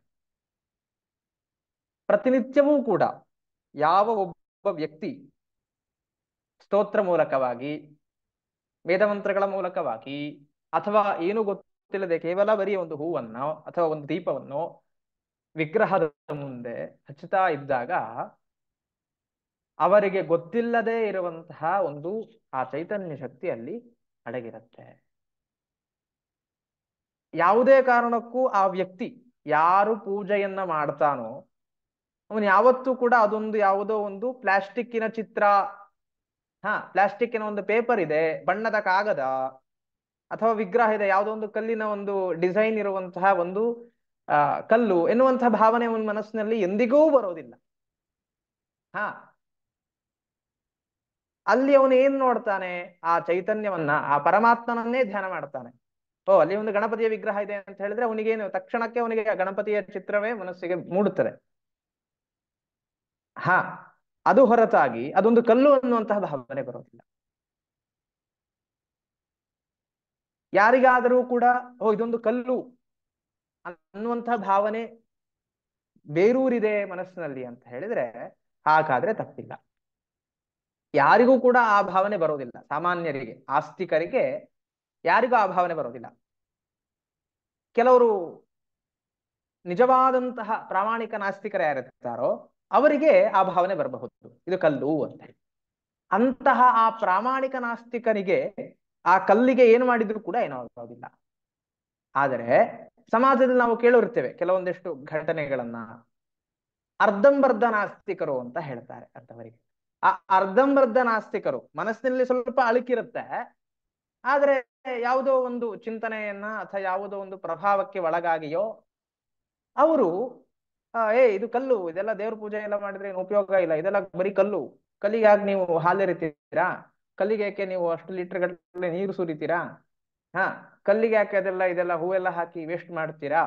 ಪ್ರತಿನಿತ್ಯವೂ ಕೂಡ ಯಾವ ಒಬ್ಬ ವ್ಯಕ್ತಿ ಸ್ತೋತ್ರ ಮೂಲಕವಾಗಿ, ವೇದಮಂತ್ರಗಳ ಮೂಲಕವಾಗಿ, ಅಥವಾ ಏನು ಗೊತ್ತಿಲ್ಲದೆ ಕೇವಲ ಬರೀ ಒಂದು ಹೂವನ್ನು ಅಥವಾ ಒಂದು ದೀಪವನ್ನು ವಿಗ್ರಹದ ಮುಂದೆ ಹಚ್ಚುತ್ತಾ ಇದ್ದಾಗ ಅವರಿಗೆ ಗೊತ್ತಿಲ್ಲದೆ ಇರುವಂತಹ ಒಂದು ಆ ಚೈತನ್ಯ ಶಕ್ತಿ ಅಲ್ಲಿ ಅಡಗಿರುತ್ತೆ. ಯಾವುದೇ ಕಾರಣಕ್ಕೂ ಆ ವ್ಯಕ್ತಿ ಯಾರು ಪೂಜೆಯನ್ನ ಮಾಡ್ತಾನೋ ಅವನು ಯಾವತ್ತೂ ಕೂಡ ಅದೊಂದು ಯಾವುದೋ ಒಂದು ಪ್ಲಾಸ್ಟಿಕ್ಕಿನ ಚಿತ್ರ, ಪ್ಲಾಸ್ಟಿಕ್ಕಿನ ಒಂದು ಪೇಪರ್ ಇದೆ, ಬಣ್ಣದ ಕಾಗದ ಅಥವಾ ವಿಗ್ರಹ ಇದೆ, ಯಾವುದೋ ಒಂದು ಕಲ್ಲಿನ ಒಂದು ಡಿಸೈನ್ ಇರುವಂತಹ ಒಂದು ಕಲ್ಲು ಎನ್ನುವಂತಹ ಭಾವನೆ ಅವನ ಮನಸ್ಸಿನಲ್ಲಿ ಎಂದಿಗೂ ಬರೋದಿಲ್ಲ. ಅಲ್ಲಿ ಅವನು ಏನ್ ನೋಡ್ತಾನೆ? ಆ ಚೈತನ್ಯವನ್ನ, ಆ ಪರಮಾತ್ಮನನ್ನೇ ಧ್ಯಾನ ಮಾಡ್ತಾನೆ. ಅಲ್ಲಿ ಒಂದು ಗಣಪತಿಯ ವಿಗ್ರಹ ಇದೆ ಅಂತ ಹೇಳಿದ್ರೆ ಅವನಿಗೇನು ತಕ್ಷಣಕ್ಕೆ ಅವನಿಗೆ ಗಣಪತಿಯ ಚಿತ್ರವೇ ಮನಸ್ಸಿಗೆ ಮೂಡುತ್ತದೆ. ಅದು ಹೊರತಾಗಿ ಅದೊಂದು ಕಲ್ಲು ಅನ್ನುವಂತಹ ಭಾವನೆ ಬರೋದಿಲ್ಲ. ಯಾರಿಗಾದರೂ ಕೂಡ ಇದೊಂದು ಕಲ್ಲು ಅನ್ನುವಂತಹ ಭಾವನೆ ಬೇರೂರಿದೆ ಮನಸ್ಸಿನಲ್ಲಿ ಅಂತ ಹೇಳಿದ್ರೆ ಹಾಗಾದ್ರೆ ತಪ್ಪಿಲ್ಲ. ಯಾರಿಗೂ ಕೂಡ ಆ ಭಾವನೆ ಬರೋದಿಲ್ಲ. ಸಾಮಾನ್ಯರಿಗೆ, ಆಸ್ತಿಕರಿಗೆ ಯಾರಿಗೂ ಆ ಭಾವನೆ ಬರೋದಿಲ್ಲ. ಕೆಲವರು ನಿಜವಾದಂತಹ ಪ್ರಾಮಾಣಿಕ ನಾಸ್ತಿಕರು ಯಾರಿರ್ತಾರೋ ಅವರಿಗೆ ಆ ಭಾವನೆ ಬರಬಹುದು, ಇದು ಕಲ್ಲು ಅಂತ ಹೇಳಿ. ಅಂತಹ ಆ ಪ್ರಾಮಾಣಿಕ ನಾಸ್ತಿಕನಿಗೆ ಆ ಕಲ್ಲಿಗೆ ಏನು ಮಾಡಿದ್ರು ಕೂಡ ಏನೋ ಆಗೋದಿಲ್ಲ. ಆದರೆ ಸಮಾಜದಲ್ಲಿ ನಾವು ಕೇಳಿರ್ತೇವೆ ಕೆಲವೊಂದಿಷ್ಟು ಘಟನೆಗಳನ್ನ. ಅರ್ಧಂಬರ್ಧ ನಾಸ್ತಿಕರು ಅಂತ ಹೇಳ್ತಾರೆ ಅಂತವರಿಗೆ. ಆ ಅರ್ಧಂಬರ್ಧ ನಾಸ್ತಿಕರು ಮನಸ್ಸಿನಲ್ಲಿ ಸ್ವಲ್ಪ ಅಳುಕಿರುತ್ತೆ, ಆದ್ರೆ ಯಾವುದೋ ಒಂದು ಚಿಂತನೆಯನ್ನ ಅಥವಾ ಯಾವುದೋ ಒಂದು ಪ್ರಭಾವಕ್ಕೆ ಒಳಗಾಗಿಯೋ ಅವರು ಇದು ಕಲ್ಲು, ಇದೆಲ್ಲ ದೇವ್ರ ಪೂಜೆ ಎಲ್ಲ ಮಾಡಿದ್ರೆ ಏನು ಉಪಯೋಗ ಇಲ್ಲ, ಇದೆಲ್ಲ ಬರೀ ಕಲ್ಲು, ಕಲ್ಲಿಗೆ ಯಾಕೆ ನೀವು ಹಾಲೆರಿತೀರಾ, ಕಲ್ಲಿಗೆ ಯಾಕೆ ನೀವು ಅಷ್ಟು ಲೀಟರ್ ಗಟ್ಟಲೆ ನೀರು ಸುರಿತೀರಾ, ಕಲ್ಲಿಗೆ ಯಾಕೆ ಇದೆಲ್ಲ ಹೂವೆಲ್ಲ ಹಾಕಿ ವೇಸ್ಟ್ ಮಾಡ್ತೀರಾ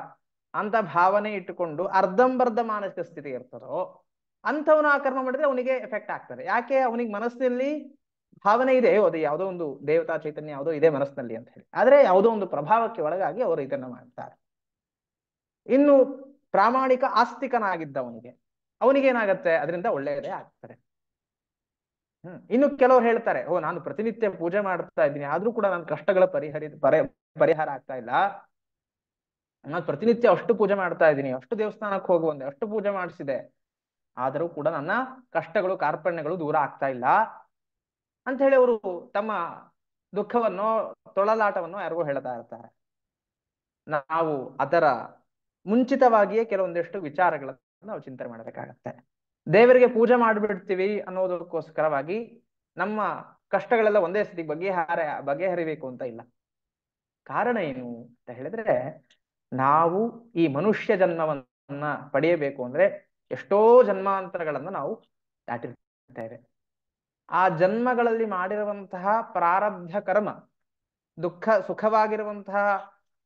ಅಂತ ಭಾವನೆ ಇಟ್ಟುಕೊಂಡು ಅರ್ಧಂಬರ್ಧ ಮಾನಸಿಕ ಸ್ಥಿತಿ ಇರ್ತದೋ ಅಂಥವನು ಆ ಕರ್ಮ ಮಾಡಿದ್ರೆ ಅವನಿಗೆ ಎಫೆಕ್ಟ್ ಆಗ್ತದೆ. ಯಾಕೆ? ಅವನಿಗೆ ಮನಸ್ಸಿನಲ್ಲಿ ಭಾವನೆ ಇದೆ, ಅದು ಯಾವುದೋ ಒಂದು ದೇವತಾ ಚೈತನ್ಯ ಯಾವುದೋ ಇದೆ ಮನಸ್ಸಿನಲ್ಲಿ ಅಂತ ಹೇಳಿ, ಆದ್ರೆ ಯಾವುದೋ ಒಂದು ಪ್ರಭಾವಕ್ಕೆ ಒಳಗಾಗಿ ಅವರು ಇದನ್ನ ಮಾಡ್ತಾರೆ. ಇನ್ನು ಪ್ರಾಮಾಣಿಕ ಆಸ್ತಿಕನಾಗಿದ್ದವನಿಗೆ ಅವನಿಗೇನಾಗತ್ತೆ? ಅದರಿಂದ ಒಳ್ಳೆಯದೇ ಆಗ್ತಾರೆ. ಇನ್ನು ಕೆಲವರು ಹೇಳ್ತಾರೆ, ನಾನು ಪ್ರತಿನಿತ್ಯ ಪೂಜೆ ಮಾಡ್ತಾ ಇದ್ದೀನಿ, ಆದ್ರೂ ಕೂಡ ನನ್ನ ಕಷ್ಟಗಳ ಪರಿಹಾರ ಆಗ್ತಾ ಇಲ್ಲ. ನಾನು ಪ್ರತಿನಿತ್ಯ ಅಷ್ಟು ಪೂಜೆ ಮಾಡ್ತಾ ಇದ್ದೀನಿ, ಅಷ್ಟು ದೇವಸ್ಥಾನಕ್ಕೆ ಹೋಗುವಂತೆ, ಅಷ್ಟು ಪೂಜೆ ಮಾಡಿಸಿದೆ, ಆದರೂ ಕೂಡ ನನ್ನ ಕಷ್ಟಗಳು ಕಾರ್ಪಣ್ಯಗಳು ದೂರ ಆಗ್ತಾ ಇಲ್ಲ ಅಂತ ಹೇಳಿ ಅವರು ತಮ್ಮ ದುಃಖವನ್ನು ತೊಳಲಾಟವನ್ನು ಯಾರಿಗೂ ಹೇಳ್ತಾ ಇರ್ತಾರೆ. ನಾವು ಅದರ ಮುಂಚಿತವಾಗಿಯೇ ಕೆಲವೊಂದಿಷ್ಟು ವಿಚಾರಗಳನ್ನು ನಾವು ಚಿಂತನೆ ಮಾಡಬೇಕಾಗತ್ತೆ. ದೇವರಿಗೆ ಪೂಜೆ ಮಾಡಿಬಿಡ್ತೀವಿ ಅನ್ನೋದಕ್ಕೋಸ್ಕರವಾಗಿ ನಮ್ಮ ಕಷ್ಟಗಳೆಲ್ಲ ಒಂದೇ ಸತಿ ಬಗೆಹರಿಬೇಕು ಅಂತ ಇಲ್ಲ. ಕಾರಣ ಏನು ಅಂತ ಹೇಳಿದ್ರೆ, ನಾವು ಈ ಮನುಷ್ಯ ಜನ್ಮವನ್ನ ಪಡೆಯಬೇಕು ಅಂದ್ರೆ ಎಷ್ಟೋ ಜನ್ಮಾಂತರಗಳನ್ನ ನಾವು ದಾಟಿರ್ತೇವೆ. ಆ ಜನ್ಮಗಳಲ್ಲಿ ಮಾಡಿರುವಂತಹ ಪ್ರಾರಬ್ಧ ಕರ್ಮ, ಸುಖವಾಗಿರುವಂತಹ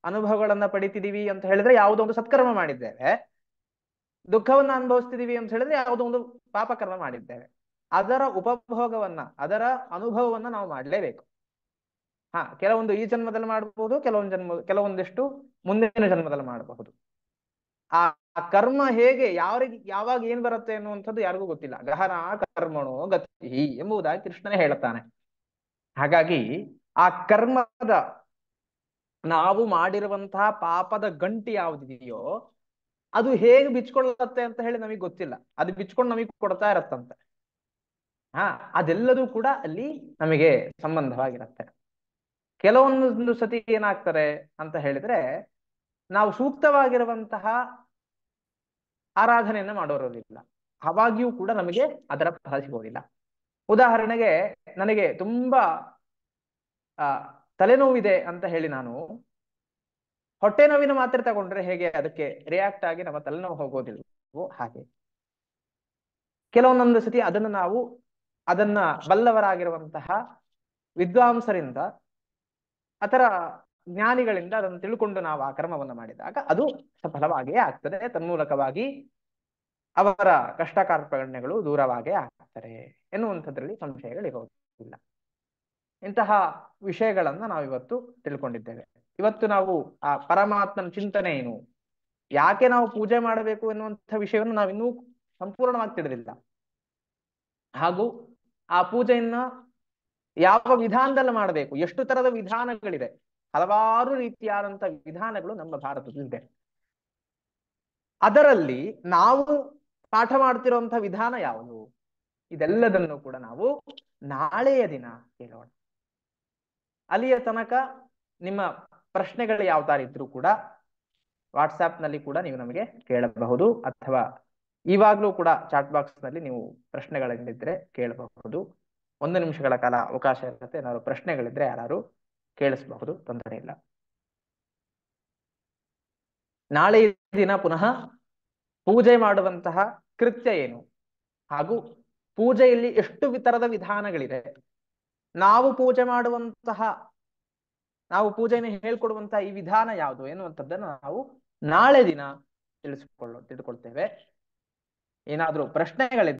ಅನುಭವಗಳನ್ನ ಪಡಿತಿದೀವಿ ಅಂತ ಹೇಳಿದ್ರೆ ಯಾವುದೋ ಒಂದು ಸತ್ಕರ್ಮ ಮಾಡಿದ್ದೇವೆ, ದುಃಖವನ್ನ ಅನುಭವಿಸ್ತಿದೀವಿ ಅಂತ ಹೇಳಿದ್ರೆ ಯಾವುದೋ ಒಂದು ಪಾಪಕರ್ಮ ಮಾಡಿದ್ದೇವೆ. ಅದರ ಉಪಭೋಗವನ್ನ, ಅದರ ಅನುಭವವನ್ನ ನಾವು ಮಾಡಲೇಬೇಕು. ಕೆಲವೊಂದು ಈ ಜನ್ಮದಲ್ಲಿ ಮಾಡಬಹುದು, ಕೆಲವೊಂದಿಷ್ಟು ಮುಂದಿನ ಜನ್ಮದಲ್ಲಿ ಮಾಡಬಹುದು. ಆ ಕರ್ಮ ಹೇಗೆ ಯಾವಾಗ ಏನ್ ಬರುತ್ತೆ ಅನ್ನುವಂಥದ್ದು ಯಾರಿಗೂ ಗೊತ್ತಿಲ್ಲ. ಗಹನ ಕರ್ಮಣೋ ಗತಿ ಎಂಬುದಾಗಿ ಕೃಷ್ಣನೇ ಹೇಳುತ್ತಾನೆ. ಹಾಗಾಗಿ ಆ ಕರ್ಮದ, ನಾವು ಮಾಡಿರುವಂತಹ ಪಾಪದ ಗಂಟಿ ಯಾವುದಿದೆಯೋ ಅದು ಹೇಗೆ ಬಿಚ್ಕೊಳ್ಳುತ್ತೆ ಅಂತ ಹೇಳಿ ನಮಗೆ ಗೊತ್ತಿಲ್ಲ. ಅದು ಬಿಚ್ಕೊಂಡು ನಮಗೆ ಕೊಡ್ತಾ ಇರತ್ತಂತೆ. ಅದೆಲ್ಲದೂ ಕೂಡ ಅಲ್ಲಿ ನಮಗೆ ಸಂಬಂಧವಾಗಿರುತ್ತೆ. ಕೆಲವೊಂದು ಸತಿ ಏನಾಗ್ತಾರೆ ಅಂತ ಹೇಳಿದ್ರೆ, ನಾವು ಸೂಕ್ತವಾಗಿರುವಂತಹ ಆರಾಧನೆಯನ್ನ ಮಾಡೋರಿಲ್ಲ, ಅವಾಗಿಯೂ ಕೂಡ ನಮಗೆ ಅದರ ಫಲ ಸಿಗೋದಿಲ್ಲ. ಉದಾಹರಣೆಗೆ, ನನಗೆ ತುಂಬಾ ತಲೆನೋವಿದೆ ಅಂತ ಹೇಳಿ ನಾನು ಹೊಟ್ಟೆ ನೋವಿನ ಮಾತ್ರೆ ತಗೊಂಡ್ರೆ ಹೇಗೆ ಅದಕ್ಕೆ ರಿಯಾಕ್ಟ್ ಆಗಿ ನಮ್ಮ ತಲೆನೋವು ಹೋಗೋದಿಲ್ವೋ ಹಾಗೆ ಕೆಲವೊಂದೊಂದು ಸತಿ ಅದನ್ನ ಬಲ್ಲವರಾಗಿರುವಂತಹ ವಿದ್ವಾಂಸರಿಂದ ಅಥವಾ ಜ್ಞಾನಿಗಳಿಂದ ಅದನ್ನು ತಿಳ್ಕೊಂಡು ನಾವು ಆ ಕರ್ಮವನ್ನು ಮಾಡಿದಾಗ ಅದು ಸಫಲವಾಗಿಯೇ ಆಗ್ತದೆ. ತನ್ಮೂಲಕವಾಗಿ ಅವರ ಕಷ್ಟ ಕಾರ್ಪಣ್ಯಗಳು ದೂರವಾಗೇ ಆಗ್ತಾರೆ ಎನ್ನುವಂಥದ್ರಲ್ಲಿ ಸಂಶಯಗಳಿರೋದಿಲ್ಲ. ಇಂತಹ ವಿಷಯಗಳನ್ನ ನಾವು ಇವತ್ತು ತಿಳ್ಕೊಂಡಿದ್ದೇವೆ. ಇವತ್ತು ನಾವು ಆ ಪರಮಾತ್ಮನ ಚಿಂತನೆ ಏನು, ಯಾಕೆ ನಾವು ಪೂಜೆ ಮಾಡಬೇಕು ಎನ್ನುವಂಥ ವಿಷಯವನ್ನು ನಾವಿನ್ನೂ ಸಂಪೂರ್ಣವಾಗಿ ತಿಳಿದಿಲ್ಲ. ಹಾಗೂ ಆ ಪೂಜೆಯನ್ನ ಯಾವ ವಿಧಾನದಲ್ಲಿ ಮಾಡಬೇಕು, ಎಷ್ಟು ತರದ ವಿಧಾನಗಳಿದೆ, ಹಲವಾರು ರೀತಿಯಾದಂತಹ ವಿಧಾನಗಳು ನಮ್ಮ ಭಾರತದಲ್ಲಿದೆ. ಅದರಲ್ಲಿ ನಾವು ಪಾಠ ಮಾಡ್ತಿರುವಂತಹ ವಿಧಾನ ಯಾವುದು, ಇದೆಲ್ಲದನ್ನು ಕೂಡ ನಾವು ನಾಳೆಯ ದಿನ ಕೇಳೋಣ. ಅಲ್ಲಿಯ ತನಕ ನಿಮ್ಮ ಪ್ರಶ್ನೆಗಳು ಯಾವ ತರ ಇದ್ರೂ ಕೂಡ ವಾಟ್ಸ್ಆಪ್ ನಲ್ಲಿ ಕೂಡ ನೀವು ನಮಗೆ ಕೇಳಬಹುದು, ಅಥವಾ ಇವಾಗ್ಲೂ ಕೂಡ ಚಾಟ್ ಬಾಕ್ಸ್ ನಲ್ಲಿ ನೀವು ಪ್ರಶ್ನೆಗಳಿದ್ರೆ ಕೇಳಬಹುದು. 1 ನಿಮಿಷಗಳ ಕಾಲ ಅವಕಾಶ ಇರುತ್ತೆ. ಏನಾದ್ರು ಪ್ರಶ್ನೆಗಳಿದ್ರೆ ಯಾರು ಕೇಳಿಸಬಹುದು, ತೊಂದರೆ ಇಲ್ಲ. ನಾಳೆ ದಿನ ಪುನಃ ಪೂಜೆ ಮಾಡುವಂತಹ ಕೃತ್ಯ ಏನು, ಹಾಗೂ ಪೂಜೆಯಲ್ಲಿ ಎಷ್ಟು ತರದ ವಿಧಾನಗಳಿದೆ, ನಾವು ಪೂಜೆಯನ್ನು ಹೇಳ್ಕೊಡುವಂತಹ ಈ ವಿಧಾನ ಯಾವುದು ಎನ್ನುವಂಥದ್ದನ್ನು ನಾವು ನಾಳೆ ದಿನ ತಿಳ್ಕೊಳ್ತೇವೆ. ಏನಾದ್ರೂ ಪ್ರಶ್ನೆಗಳಿದ್ರೆ